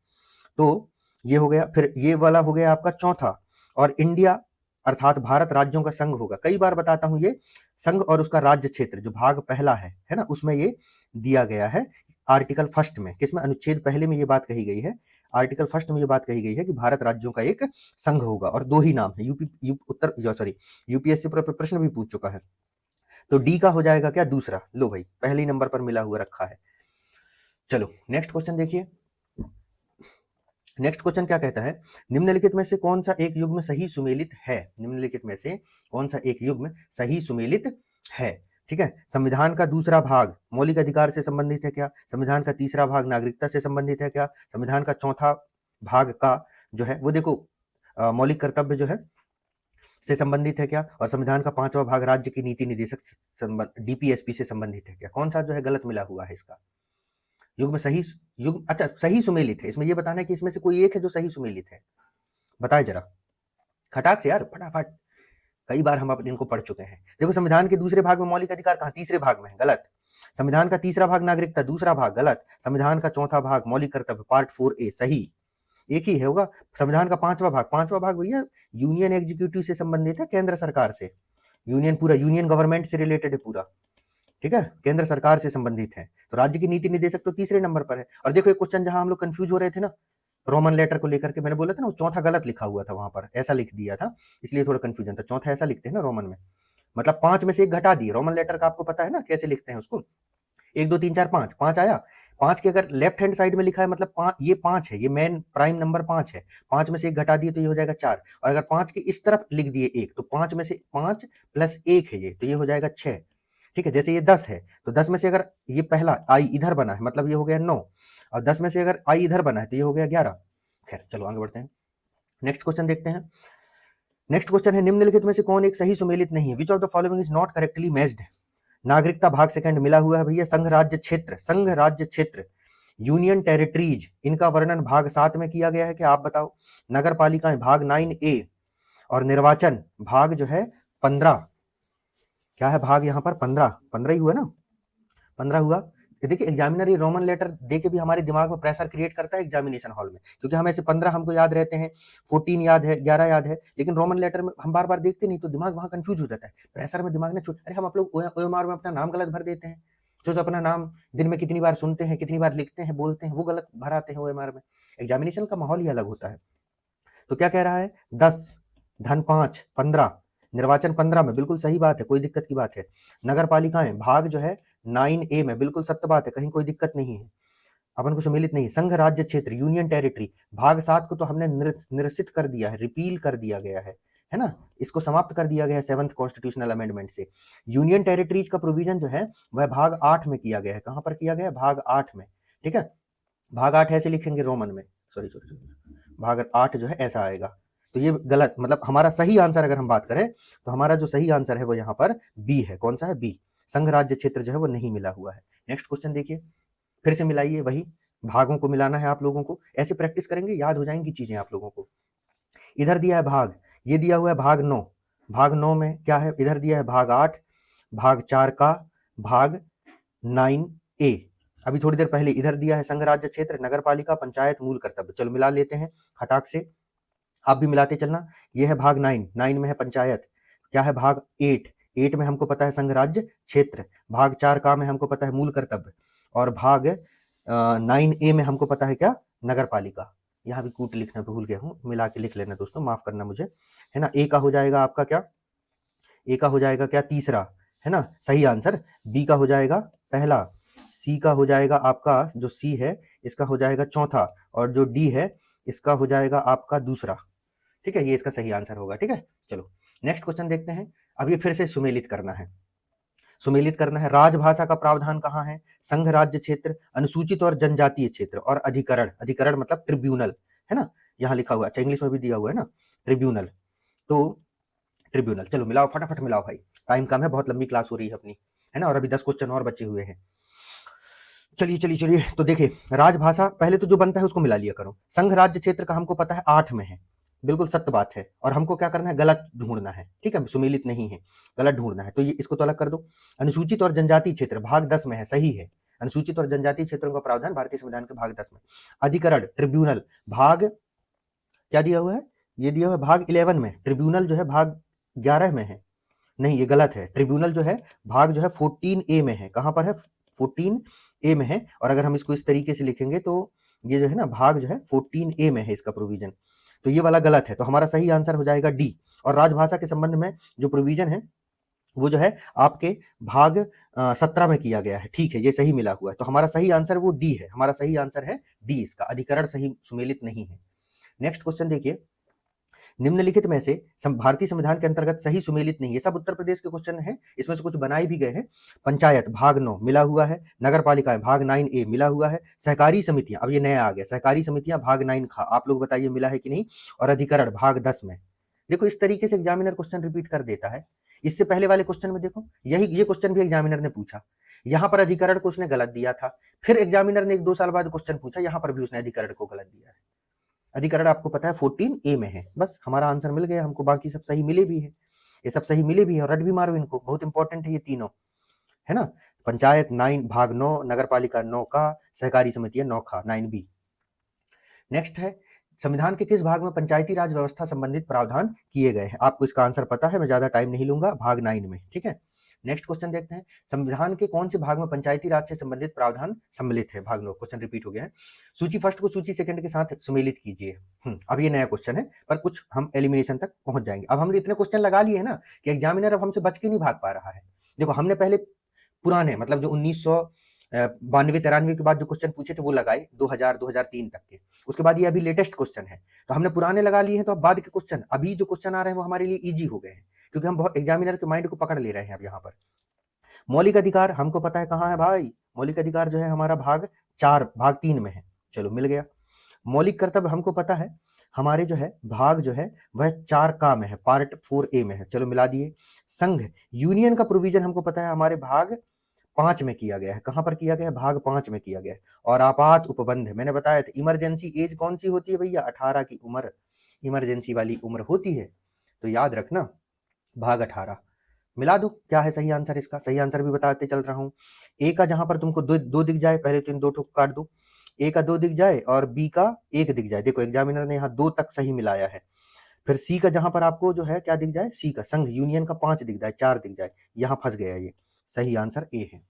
तो ये हो गया। फिर ये वाला हो गया आपका चौथा, और इंडिया अर्थात भारत राज्यों का संघ होगा। कई बार बताता हूं, ये संघ और उसका राज्य क्षेत्र जो भाग पहला है ना, उसमें ये दिया गया है आर्टिकल फर्स्ट में। किसमें? अनुच्छेद पहले में ये बात कही गई है, आर्टिकल फर्स्ट में ये बात कही गई है कि भारत राज्यों का एक संघ होगा, और 2 ही नाम है। यूपीएससी पर प्रश्न भी पूछ चुका है। तो डी का हो जाएगा क्या? दूसरा। लो भाई, पहले ही नंबर पर मिला हुआ रखा है। चलो नेक्स्ट क्वेश्चन देखिए। नेक्स्ट क्वेश्चन क्या कहता है? निम्नलिखित में से कौन सा एक युग्म सही सुमेलित है? निम्नलिखित में से कौन सा एक युग्म सही सुमेलित है? ठीक है, संविधान का दूसरा भाग मौलिक अधिकार से संबंधित है क्या? संविधान का तीसरा भाग नागरिकता से संबंधित है क्या? संविधान का चौथा भाग का जो है वो देखो मौलिक कर्तव्य जो है से संबंधित है क्या? और संविधान का 5वां भाग राज्य की नीति निदेशक डीपीएसपी से संबंधित है क्या? कौन सा जो है गलत मिला हुआ है इसका? युग्म सही, युग्म अच्छा सही सुमेलित है, इसमें ये बताना है कि इसमें से कोई एक है जो सही सुमेलित है, बताए जरा खटाक से यार, फटाफट। कई बार हम अपने इनको पढ़ चुके हैं। देखो, संविधान के दूसरे भाग में मौलिक अधिकार कहां? तीसरे भाग में है, गलत। संविधान का तीसरा भाग नागरिकता, दूसरा भाग, गलत। संविधान का चौथा भाग मौलिक कर्तव्य, पार्ट 4A, सही, एक ही है होगा। संविधान का 5वां भाग भैया यूनियन एग्जीक्यूटिव से संबंधित है, केंद्र सरकार से। यूनियन पूरा यूनियन गवर्नमेंट से रिलेटेड है पूरा, ठीक है, केंद्र सरकार से संबंधित है। तो राज्य की नीति निर्देशक तो तीसरे नंबर पर है। और देखो एक क्वेश्चन जहां हम लोग कंफ्यूज हो रहे थे ना, रोमन लेटर को लेकर के, मैंने बोला था ना वो चौथा गलत लिखा हुआ था, वहां पर ऐसा लिख दिया था, इसलिए थोड़ा कंफ्यूजन था। चौथा ऐसा लिखते हैं ना रोमन में, मतलब 5 में से 1 घटा दिए। रोमन लेटर का आपको पता है ना कैसे लिखते हैं उसको, 1 2 3 4 5, 5 आया। 5 के अगर लेफ्ट हैंड साइड में लिखा है मतलब ये 5 है, ये मेन प्राइम नंबर 5 है। 5 में से 1 घटा दिए तो ये हो जाएगा 4, और अगर 5 के इस तरफ लिख दिए 1, तो 5 में से 5 प्लस 1 है ये, तो ये हो जाएगा 6। ठीक है, जैसे ये 10 है तो 10 में से अगर ये पहला आई इधर बना है मतलब ये हो गया 9, और 10 में से अगर आई इधर बना है तो ये हो गया 11। खैर चलो आगे बढ़ते हैं, नेक्स्ट क्वेश्चन देखते हैं। नेक्स्ट क्वेश्चन है, निम्नलिखित में से कौन एक सही सुमेलित नहीं है? Which of the following is not correctly matched? नागरिकता भाग सेकंड मिला हुआ है भैया, संघ राज्य क्षेत्र, संघ राज्य क्षेत्र, यूनियन टेरिटरीज, इनका वर्णन भाग 7 में किया गया है, क्या आप बताओ? नगर पालिकाएं भाग 9A, और निर्वाचन भाग जो है 15, क्या है भाग यहाँ पर 15 ही हुआ ना, 15 हुआ। देखिए एग्जामिनर ये रोमन लेटर दे के भी हमारे दिमाग में प्रेशर क्रिएट करता है एग्जामिनेशन हॉल में, क्योंकि हम ऐसे 15 हमको याद रहते हैं, 14 याद है, 11 याद है, लेकिन रोमन लेटर में हम बार बार देखते नहीं तो दिमाग वहां कंफ्यूज हो जाता है, प्रेशर में दिमाग ने अरे हम आप लोग ओएमआर में अपना नाम गलत भर देते हैं, जो अपना नाम दिन में कितनी बार सुनते हैं, कितनी बार लिखते हैं, बोलते हैं, वो गलत भराते हैं ओएमआर में। एग्जामिनेशन का माहौल ही अलग होता है। तो क्या कह रहा है, 10 धन 5 15, निर्वाचन 15 में, बिल्कुल सही बात है, कोई दिक्कत की बात है। नगर पालिकाएं भाग जो है 9A में, बिल्कुल सत्य बात है, कहीं कोई दिक्कत नहीं है, अपन को सम्मिलित नहीं है। संघ राज्य क्षेत्र यूनियन टेरिटरी भाग 7 को तो हमने निरसित कर दिया है, रिपील कर दिया गया है ना, इसको समाप्त कर दिया गया है 7th कॉन्स्टिट्यूशनल अमेंडमेंट से। यूनियन टेरिटरीज का प्रोविजन जो है वह भाग 8 में किया गया है। कहां पर किया गया है? भाग 8 में, ठीक है, भाग 8 ऐसे लिखेंगे रोमन में, सॉरी भाग 8 जो है ऐसा आएगा, तो ये गलत, मतलब हमारा सही आंसर अगर हम बात करें तो हमारा जो सही आंसर है वो यहाँ पर बी है। कौन सा है? बी, संघ राज्य क्षेत्र जो है वो नहीं मिला हुआ है। नेक्स्ट क्वेश्चन देखिए, फिर से मिलाइए, वही भागों को मिलाना है आप लोगों को, ऐसे प्रैक्टिस करेंगे याद हो जाएंगी चीजें आप लोगों को। इधर दिया है भाग, ये दिया हुआ है भाग 9, भाग 9 में क्या है? इधर दिया है भाग 8, भाग 4 का, भाग 9A। अभी थोड़ी देर पहले इधर दिया है संघ राज्य क्षेत्र, नगर पालिका, पंचायत, मूल कर्तव्य। चलो मिला लेते हैं खटाक से, आप भी मिलाते चलना। ये है भाग 9, 9 में है पंचायत, क्या है भाग 8, 8 में हमको पता है संघ राज्य क्षेत्र, भाग 4 का में हमको पता है मूल कर्तव्य, और भाग 9A में हमको पता है क्या? नगर पालिका। यहाँ भी कूट लिखना भूल गया हूँ, मिला के लिख लेना दोस्तों, माफ करना मुझे, है ना। ए का हो जाएगा आपका क्या? ए का हो जाएगा क्या? तीसरा, है ना, सही आंसर। बी का हो जाएगा पहला, सी का हो जाएगा आपका, जो सी है इसका हो जाएगा चौथा, और जो डी है इसका हो जाएगा आपका दूसरा, ठीक है, ये इसका सही आंसर होगा। ठीक है, चलो नेक्स्ट क्वेश्चन देखते हैं। अब ये फिर से सुमेलित करना है, सुमेलित करना है। राजभाषा का प्रावधान कहाँ है? संघ राज्य क्षेत्र, अनुसूचित और जनजातीय क्षेत्र, और अधिकरण, अधिकरण मतलब ट्रिब्यूनल, है ना, यहाँ लिखा हुआ है, अच्छा इंग्लिश में भी दिया हुआ है ना, ट्रिब्यूनल। तो ट्रिब्यूनल, चलो मिलाओ, फटाफट मिलाओ भाई, टाइम कम है, बहुत लंबी क्लास हो रही है अपनी, है ना, और अभी 10 क्वेश्चन और बचे हुए हैं। चलिए चलिए चलिए, तो देखिए राजभाषा पहले तो जो बनता है उसको मिला लिया करो। संघ राज्य क्षेत्र का हमको पता है 8 में है, बिल्कुल सत्य बात है, और हमको क्या करना है? गलत ढूंढना है, ठीक है, सुमेलित नहीं है, गलत ढूंढना है, तो ये इसको तो अलग कर दो। अनुसूचित और जनजातीय क्षेत्र भाग 10 में है, सही है, अनुसूचित और जनजातीय क्षेत्रों का प्रावधान भारतीय संविधान के भाग 10 में। अधिकरण ट्रिब्यूनल भाग क्या दिया हुआ है? ये दिया हुआ है भाग 11 में, ट्रिब्यूनल जो है भाग 11 में है, नहीं ये गलत है, ट्रिब्यूनल जो है भाग जो है 14A में है। कहां पर है? 14A में है, और अगर हम इसको इस तरीके से लिखेंगे तो ये जो है ना भाग जो है 14A में है इसका प्रोविजन, तो ये वाला गलत है, तो हमारा सही आंसर हो जाएगा डी। और राजभाषा के संबंध में जो प्रोविजन है वो जो है आपके भाग 17 में किया गया है, ठीक है, ये सही मिला हुआ है, तो हमारा सही आंसर वो डी है, हमारा सही आंसर है डी, इसका अधिकरण सही सुमेलित नहीं है। नेक्स्ट क्वेश्चन देखिए, निम्नलिखित में से भारतीय संविधान के अंतर्गत सही सुमेलित नहीं है, सब उत्तर प्रदेश के क्वेश्चन है, इसमें से कुछ बनाए भी गए हैं। पंचायत भाग 9 मिला हुआ है, नगर पालिकाएं भाग 9A मिला हुआ है, सहकारी समितियां, अब ये नया आ गया, सहकारी समितियां भाग 9 खा, आप लोग बताइए मिला है कि नहीं, और अधिकरण भाग 10 में। देखो इस तरीके से एग्जामिनर क्वेश्चन रिपीट कर देता है। इससे पहले वाले क्वेश्चन में देखो यही ये क्वेश्चन भी एग्जामिनर ने पूछा, यहाँ पर अधिकरण को उसने गलत दिया था, फिर एग्जामिनर ने 1-2 साल बाद क्वेश्चन पूछा, यहाँ पर भी उसने अधिकरण को गलत दिया है। अधिकरण आपको पता है 14A में है, बस हमारा आंसर मिल गया हमको, बाकी सब सही मिले भी है, ये सब सही मिले भी है, और रट भी मारो इनको, बहुत इंपॉर्टेंट है ये तीनों, है ना। पंचायत 9 भाग 9, नगर पालिका 9 का, सहकारी समिति 9 खा, 9B। नेक्स्ट है संविधान के किस भाग में पंचायती राज व्यवस्था संबंधित प्रावधान किए गए हैं? आपको इसका आंसर पता है, मैं ज्यादा टाइम नहीं लूंगा, भाग 9 में। ठीक है, नेक्स्ट क्वेश्चन देखते हैं, संविधान के कौन से भाग में पंचायती राज से संबंधित प्रावधान सम्मिलित है? भाग 9 क्वेश्चन रिपीट हो गया है। सूची फर्स्ट को सूची सेकंड के साथ सम्मिलित कीजिए। अब ये नया क्वेश्चन है, पर कुछ हम एलिमिनेशन तक पहुंच जाएंगे। अब हमने इतने क्वेश्चन लगा लिए हैं ना कि एग्जामिनर अब हमसे बच के नहीं भाग पा रहा है। देखो, हमने पहले पुराने मतलब जो 1992-93 के बाद जो क्वेश्चन पूछे थे वो लगाए 2000-2003 तक के, उसके बाद ये अभी लेटेस्ट क्वेश्चन है, तो हमने पुराने लगा लिए हैं। तो अब बाद के क्वेश्चन, अभी जो क्वेश्चन आ रहे हैं वो हमारे लिए इजी हो गए हैं, क्योंकि हम बहुत एग्जामिनर के माइंड को पकड़ ले रहे हैं। अब यहाँ पर मौलिक अधिकार हमको पता है कहाँ है भाई, मौलिक अधिकार जो है हमारा भाग 3 में है, चलो मिल गया। मौलिक कर्तव्य हमको पता है हमारे जो है भाग जो है वह 4 का में है, पार्ट 4A में है, चलो मिला दिए। संघ यूनियन का प्रोविजन हमको पता है हमारे भाग 5 में किया गया है। कहां पर किया गया है? भाग 5 में किया गया है। और आपात उपबंध मैंने बताया था, इमरजेंसी एज कौन सी होती है भैया? 18 की उम्र इमरजेंसी वाली उम्र होती है, तो याद रखना भाग 18 मिला दो। क्या है सही आंसर इसका? सही आंसर भी बताते चल रहा हूं। ए का जहां पर तुमको दो दिख जाए, पहले तो इन 2 ठोक काट दो, ए का 2 दिख जाए और बी का 1 दिख जाए। देखो एग्जामिनर ने यहाँ 2 तक सही मिलाया है। फिर सी का जहां पर आपको जो है क्या दिख जाए? सी का संघ यूनियन का 5 दिख जाए, 4 दिख जाए, यहां फंस गया ये। सही आंसर ए है।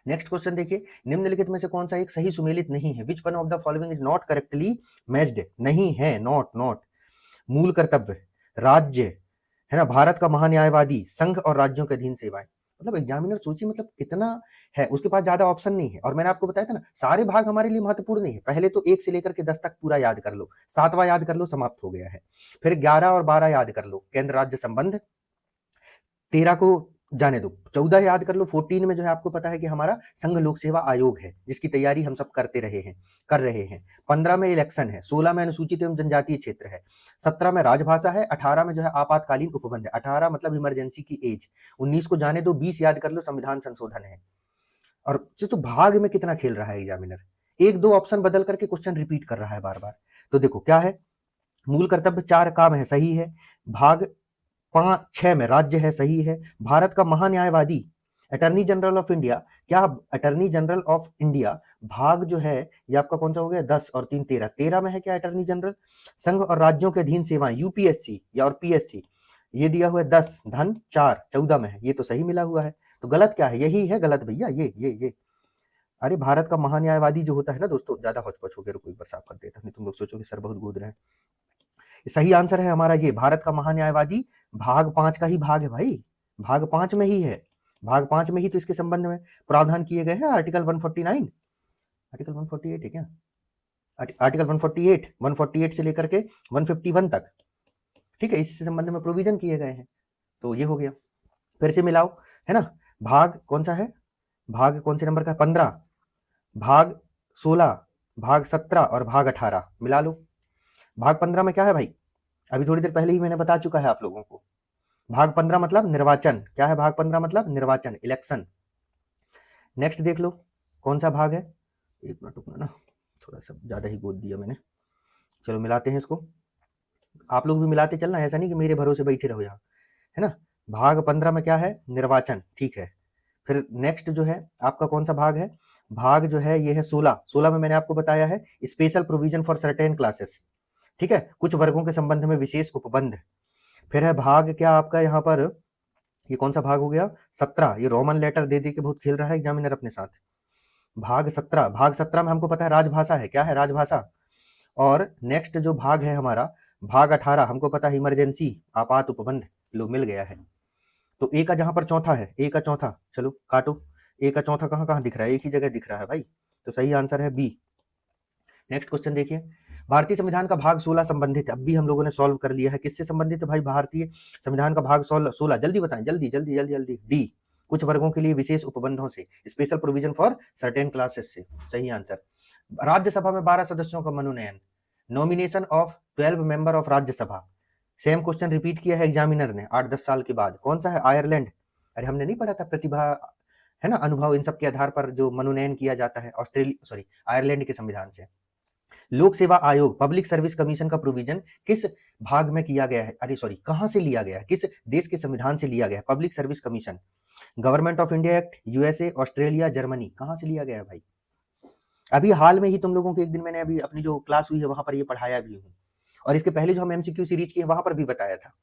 नेक्स्ट क्वेश्चन देखिए, निम्नलिखित में से कौन सा एक सही सुमेलित नहीं है? Which one of the following is not correctly matched? नहीं है, नॉट। मूल कर्तव्य, राज्य है ना, भारत का महान्यायवादी, संघ और राज्यों के अधीन सेवाएं। मतलब एग्जामिनर सोचिए मतलब कितना है, उसके पास ज्यादा ऑप्शन नहीं है। और मैंने आपको बताया था ना, सारे भाग हमारे लिए महत्वपूर्ण नहीं है। पहले तो 1 से लेकर के 10 तक पूरा याद कर लो, 7वां याद कर लो, समाप्त हो गया है। फिर 11 और 12 याद कर लो, केंद्र राज्य संबंध। 13 को जाने दो, 14 याद कर लो। 14 में जो है आपको पता है कि हमारा संघ लोक सेवा आयोग है, जिसकी तैयारी हम सब कर रहे हैं। 15 में इलेक्शन है, 16 में अनुसूचित एवं जनजातीय क्षेत्र है, 17 में राजभाषा है, 18 में जो है आपातकालीन उपबंध है, 18 मतलब इमरजेंसी की एज, 19 को जाने दो, 20 याद कर लो संविधान संशोधन है। और जो भाग में कितना खेल रहा है एग्जामिनर, 1-2 ऑप्शन बदल करके क्वेश्चन रिपीट कर रहा है बार बार। तो देखो क्या है, मूल कर्तव्य 4 काम है, सही है। भाग 5-6 में राज्य है, सही है। भारत का महान्यायवादी, अटर्नी जनरल ऑफ इंडिया, क्या अटर्नी जनरल ऑफ इंडिया भाग जो है ये आपका कौन सा हो गया? 10 और 3 13, 13 में है क्या अटर्नी जनरल? संघ और राज्यों के अधीन सेवाएं, यूपीएससी या और पीएससी, ये दिया हुआ है 10 धन 4, 14 में है, ये तो सही मिला हुआ है। तो गलत क्या है? यही है गलत भैया, ये। अरे भारत का महान्यायवादी जो होता है ना दोस्तों, ज्यादा हौच-पौच हो गया, रुको एक बार साफ कर देता हूं, नहीं तुम लोग सोचोगे सर बहुत गोद रहे हैं। सही आंसर है हमारा ये, भारत का महान्यायवादी भाग 5 का ही भाग है भाई, भाग 5 में ही है। भाग 5 में ही तो इसके संबंध में प्रावधान किए गए हैं। आर्टिकल 149, आर्टिकल 148 है क्या? आर्टिकल 148 से लेकर के 151 तक, ठीक है, इससे संबंध में प्रोविजन किए गए हैं। तो ये हो गया, फिर से मिलाओ, है ना। भाग कौन सा है? भाग कौन से नंबर का? 15, भाग 16, भाग 17 और भाग 18 मिला लो। भाग 15 में क्या है भाई? अभी थोड़ी देर पहले ही मैंने बता चुका है आप लोगों को। भाग 15 मतलब निर्वाचन। क्या है भाग 15 मतलब? निर्वाचन, इलेक्शन। नेक्स्ट देख लो कौन सा भाग है, एक मिनट रुकना ना, थोड़ा सा ज्यादा ही गोद दिया मैंने। चलो मिलाते हैं इसको, आप लोग भी मिलाते चलना, ऐसा नहीं कि मेरे भरोसे बैठे रहो यहाँ, है ना। भाग 15 में क्या है? निर्वाचन, ठीक है। फिर नेक्स्ट जो है आपका कौन सा भाग है? भाग जो है ये है 16 में मैंने आपको बताया है special provision for certain classes, ठीक है, कुछ वर्गों के संबंध में विशेष उपबंध। फिर है भाग क्या आपका यहाँ पर, ये कौन सा भाग हो गया? 17, ये रोमन लेटर दे के बहुत खेल रहा है एग्जामिनर अपने साथ। भाग 17 में हमको पता है राजभाषा है, क्या है? राजभाषा। और नेक्स्ट जो भाग है हमारा भाग 18, हमको पता है इमरजेंसी आपात उपबंध, लो मिल गया है। तो ए का जहां पर चौथा है, ए का चौथा, चलो काटो, ए का चौथा कहां कहां दिख रहा है? एक ही जगह दिख रहा है भाई, तो सही आंसर है बी। नेक्स्ट क्वेश्चन देखिए, भारतीय संविधान का भाग 16 संबंधित, अब भी हम लोगों ने सॉल्व कर लिया है, किससे संबंधित है भाई? भारतीय संविधान का भाग 16, जल्दी बताएं, जल्दी। डी, कुछ वर्गों के लिए विशेष उपबंधों से, special provision for certain classes से, सही आंसर। राज्यसभा में 12 सदस्यों का मनोनयन, nomination of 12 member of Rajya Sabha, same question repeat किया है एग्जामिनर ने 8-10 साल के बाद, कौन सा है? आयरलैंड। अरे हमने नहीं पढ़ा था प्रतिभा, है ना, अनुभव, इन सब के आधार पर जो मनोनयन किया जाता है आयरलैंड के संविधान से। लोक सेवा आयोग, पब्लिक सर्विस कमीशन का प्रोविजन किस भाग में किया गया है? अरे सॉरी, कहां से लिया गया है? किस देश के संविधान से लिया गया है? Public service commission, government of India act, USA, Australia, Germany, कहां से लिया गया है भाई? अभी हाल में ही तुम लोगों को एक दिन मैंने अभी अपनी जो क्लास हुई है वहां पर ये पढ़ाया भी हूँ, और इसके पहले जो हम एमसीक्यू सीरीज की है वहां पर भी बताया था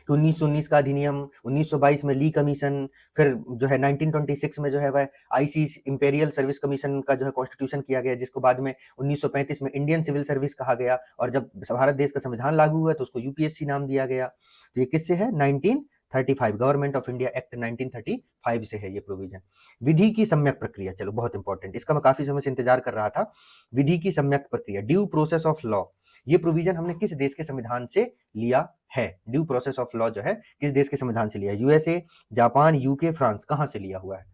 कि 1919 का अधिनियम, 1922 में ली कमीशन, फिर जो है 1926 में जो है वह आईसी इंपेरियल सर्विस कमीशन का जो है कॉन्स्टिट्यूशन किया गया, जिसको बाद में 1935 में इंडियन सिविल सर्विस कहा गया, और जब भारत देश का संविधान लागू हुआ तो उसको यूपीएससी नाम दिया गया। तो ये किससे है? 1935, गवर्नमेंट ऑफ इंडिया एक्ट 1935 से है ये प्रोविजन। विधि की सम्यक प्रक्रिया, चलो बहुत इंपॉर्टेंट, इसका मैं काफी समय से इंतजार कर रहा था। विधि की सम्यक प्रक्रिया, ड्यू प्रोसेस ऑफ लॉ, ये प्रोविजन हमने किस देश के संविधान से लिया है? ड्यू प्रोसेस ऑफ लॉ जो है किस देश के संविधान से लिया है? यूएसए, जापान, यूके, फ्रांस, कहां से लिया हुआ है?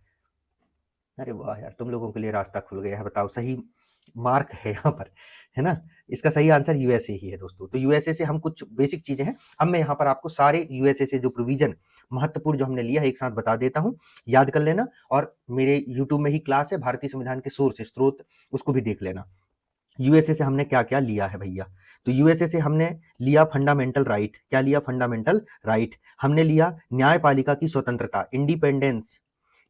अरे वाह यार, तुम लोगों के लिए रास्ता खुल गया है, बताओ, सही मार्क है यहाँ पर, है ना? इसका सही आंसर यूएसए ही है दोस्तों। तो यूएसए से हम कुछ बेसिक चीजें हैं, अब मैं यहाँ पर आपको सारे यूएसए से जो प्रोविजन महत्वपूर्ण जो हमने लिया है एक साथ बता देता हूँ, याद कर लेना। और मेरे यूट्यूब में ही क्लास है भारतीय संविधान के सोर्स स्रोत, उसको भी देख लेना। यूएसए से हमने क्या क्या लिया है भैया? तो यूएसए से हमने लिया फंडामेंटल राइट। क्या लिया? Fundamental right. हमने लिया न्यायपालिका की स्वतंत्रता, इंडिपेंडेंस,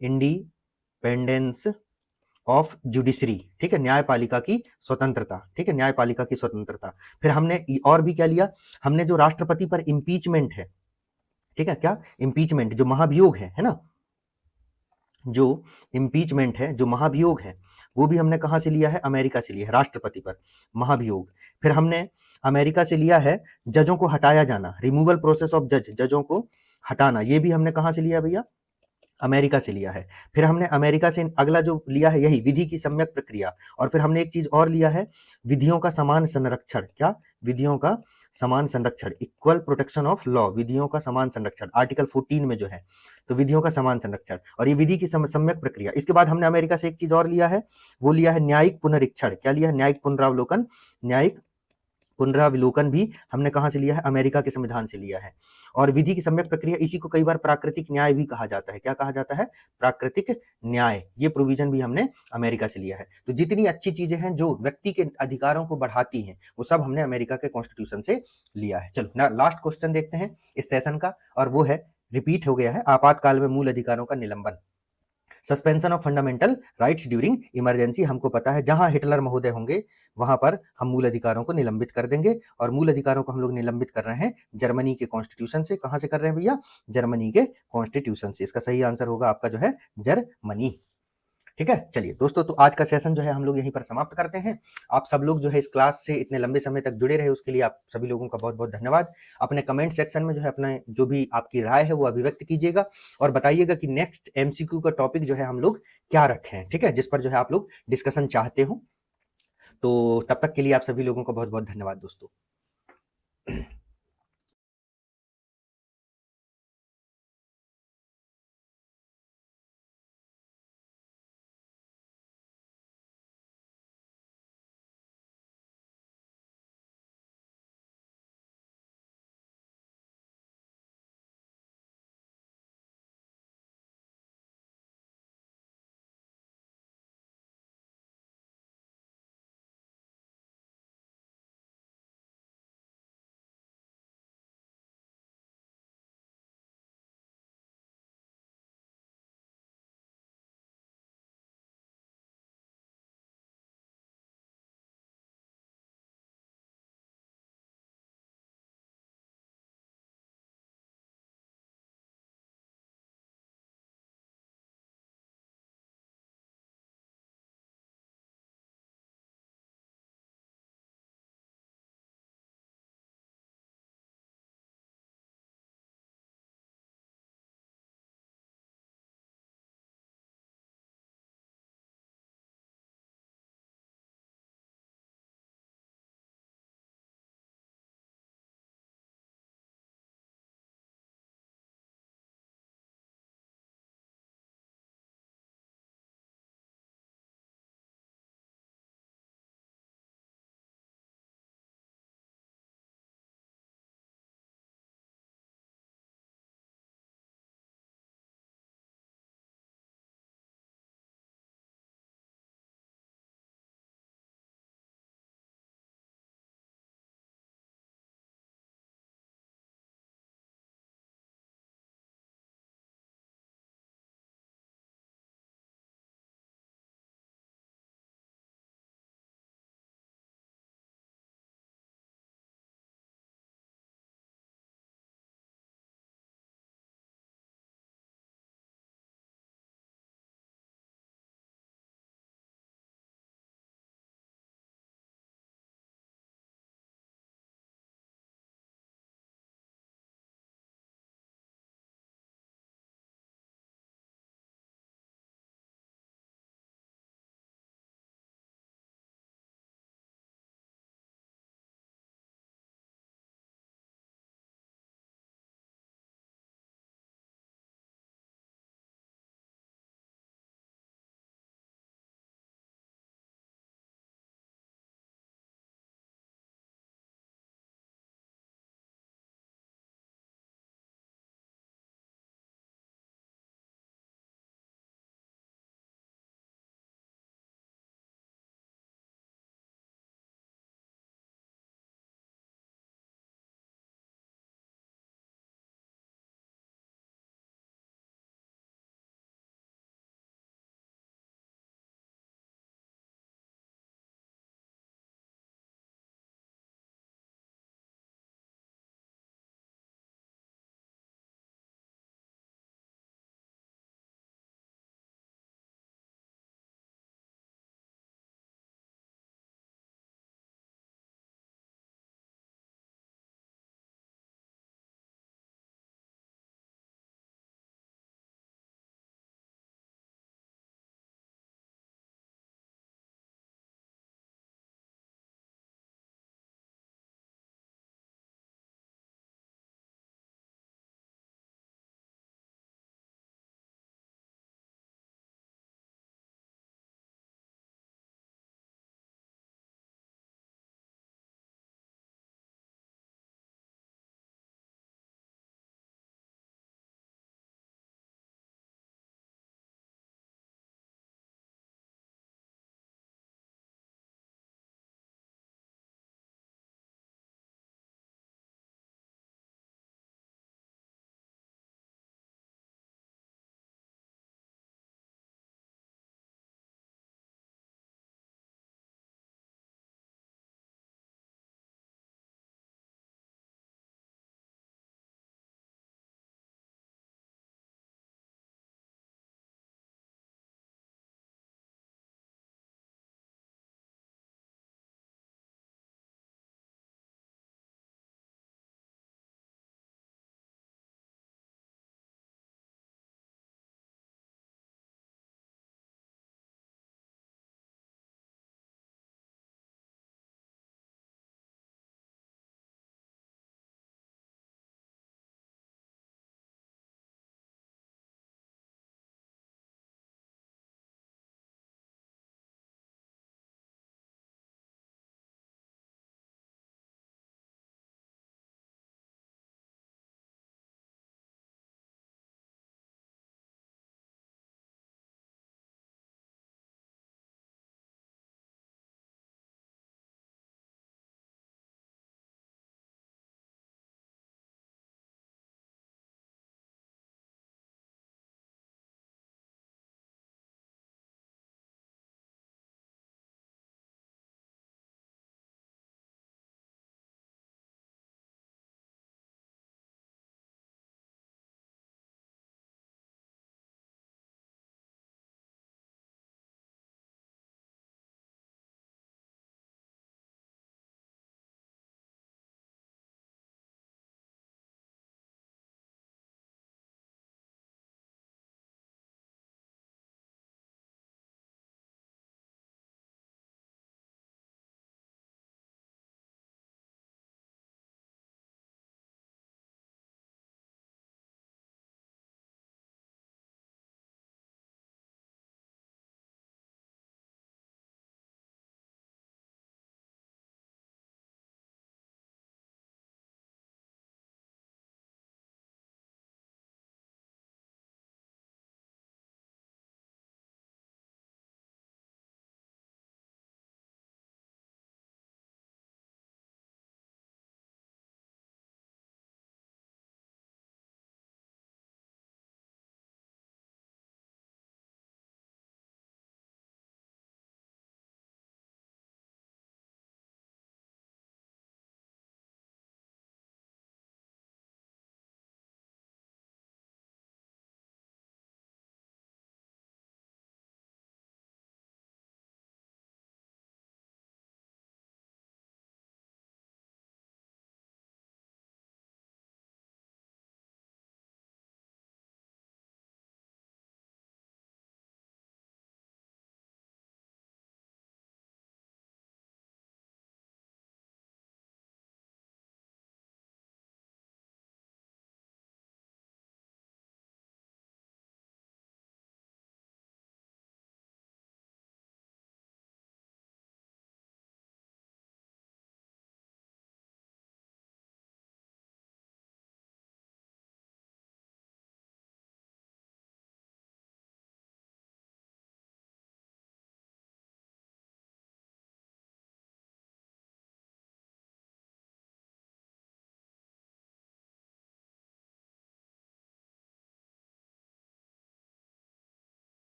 इंडिपेंडेंस ऑफ जुडिशरी, ठीक है, न्यायपालिका की स्वतंत्रता, ठीक है, न्यायपालिका की स्वतंत्रता। फिर हमने और भी क्या लिया? हमने जो राष्ट्रपति पर इम्पीचमेंट है, ठीक है, क्या? इम्पीचमेंट, जो महाभियोग है ना, जो इम्पीचमेंट है, जो महाभियोग है, वो भी हमने कहां से लिया है? अमेरिका से लिया है, राष्ट्रपति पर महाभियोग। फिर हमने अमेरिका से लिया है जजों को हटाया जाना, रिमूवल प्रोसेस ऑफ जज, जजों को हटाना, ये भी हमने कहां से लिया भैया? अमेरिका से लिया है। फिर हमने अमेरिका से अगला जो लिया है यही विधि की सम्यक प्रक्रिया, और फिर हमने एक चीज और लिया है, विधियों का समान संरक्षण। क्या? विधियों का समान संरक्षण, इक्वल प्रोटेक्शन ऑफ लॉ, विधियों का समान संरक्षण, आर्टिकल 14 में जो है, तो विधियों का समान संरक्षण और ये विधि की सम्यक प्रक्रिया। इसके बाद हमने अमेरिका से एक चीज और लिया है, वो लिया है न्यायिक पुनरीक्षण। क्या लिया है? न्यायिक पुनरावलोकन, न्यायिक पुनराविलोकन भी हमने कहां से लिया है? अमेरिका के संविधान से लिया है। और विधि की सम्यक प्रक्रिया, इसी को कई बार प्राकृतिक न्याय भी कहा जाता है। क्या कहा जाता है? प्राकृतिक न्याय। ये प्रोविजन भी हमने अमेरिका से लिया है। तो जितनी अच्छी चीजें हैं जो व्यक्ति के अधिकारों को बढ़ाती हैं, वो सब हमने अमेरिका के कॉन्स्टिट्यूशन से लिया है। चलो लास्ट क्वेश्चन देखते हैं इस सेशन का, और वो है, रिपीट हो गया है, आपातकाल में मूल अधिकारों का निलंबन, suspension of fundamental rights during emergency. हमको पता है जहां हिटलर महोदय होंगे वहां पर हम मूल अधिकारों को निलंबित कर देंगे, और मूल अधिकारों को हम लोग निलंबित कर रहे हैं जर्मनी के कॉन्स्टिट्यूशन से। कहां से कर रहे हैं भैया? जर्मनी के कॉन्स्टिट्यूशन से। इसका सही आंसर होगा आपका जो है जर्मनी। ठीक है, चलिए दोस्तों, तो आज का सेशन जो है हम लोग यहीं पर समाप्त करते हैं। आप सब लोग जो है इस क्लास से इतने लंबे समय तक जुड़े रहे, उसके लिए आप सभी लोगों का बहुत बहुत धन्यवाद। अपने कमेंट सेक्शन में जो है अपना जो भी आपकी राय है वो अभिव्यक्त कीजिएगा, और बताइएगा कि नेक्स्ट एमसीक्यू का टॉपिक जो है हम लोग क्या रखें, ठीक है, जिस पर जो है आप लोग डिस्कशन चाहते हो। तो तब तक के लिए आप सभी लोगों का बहुत बहुत धन्यवाद दोस्तों।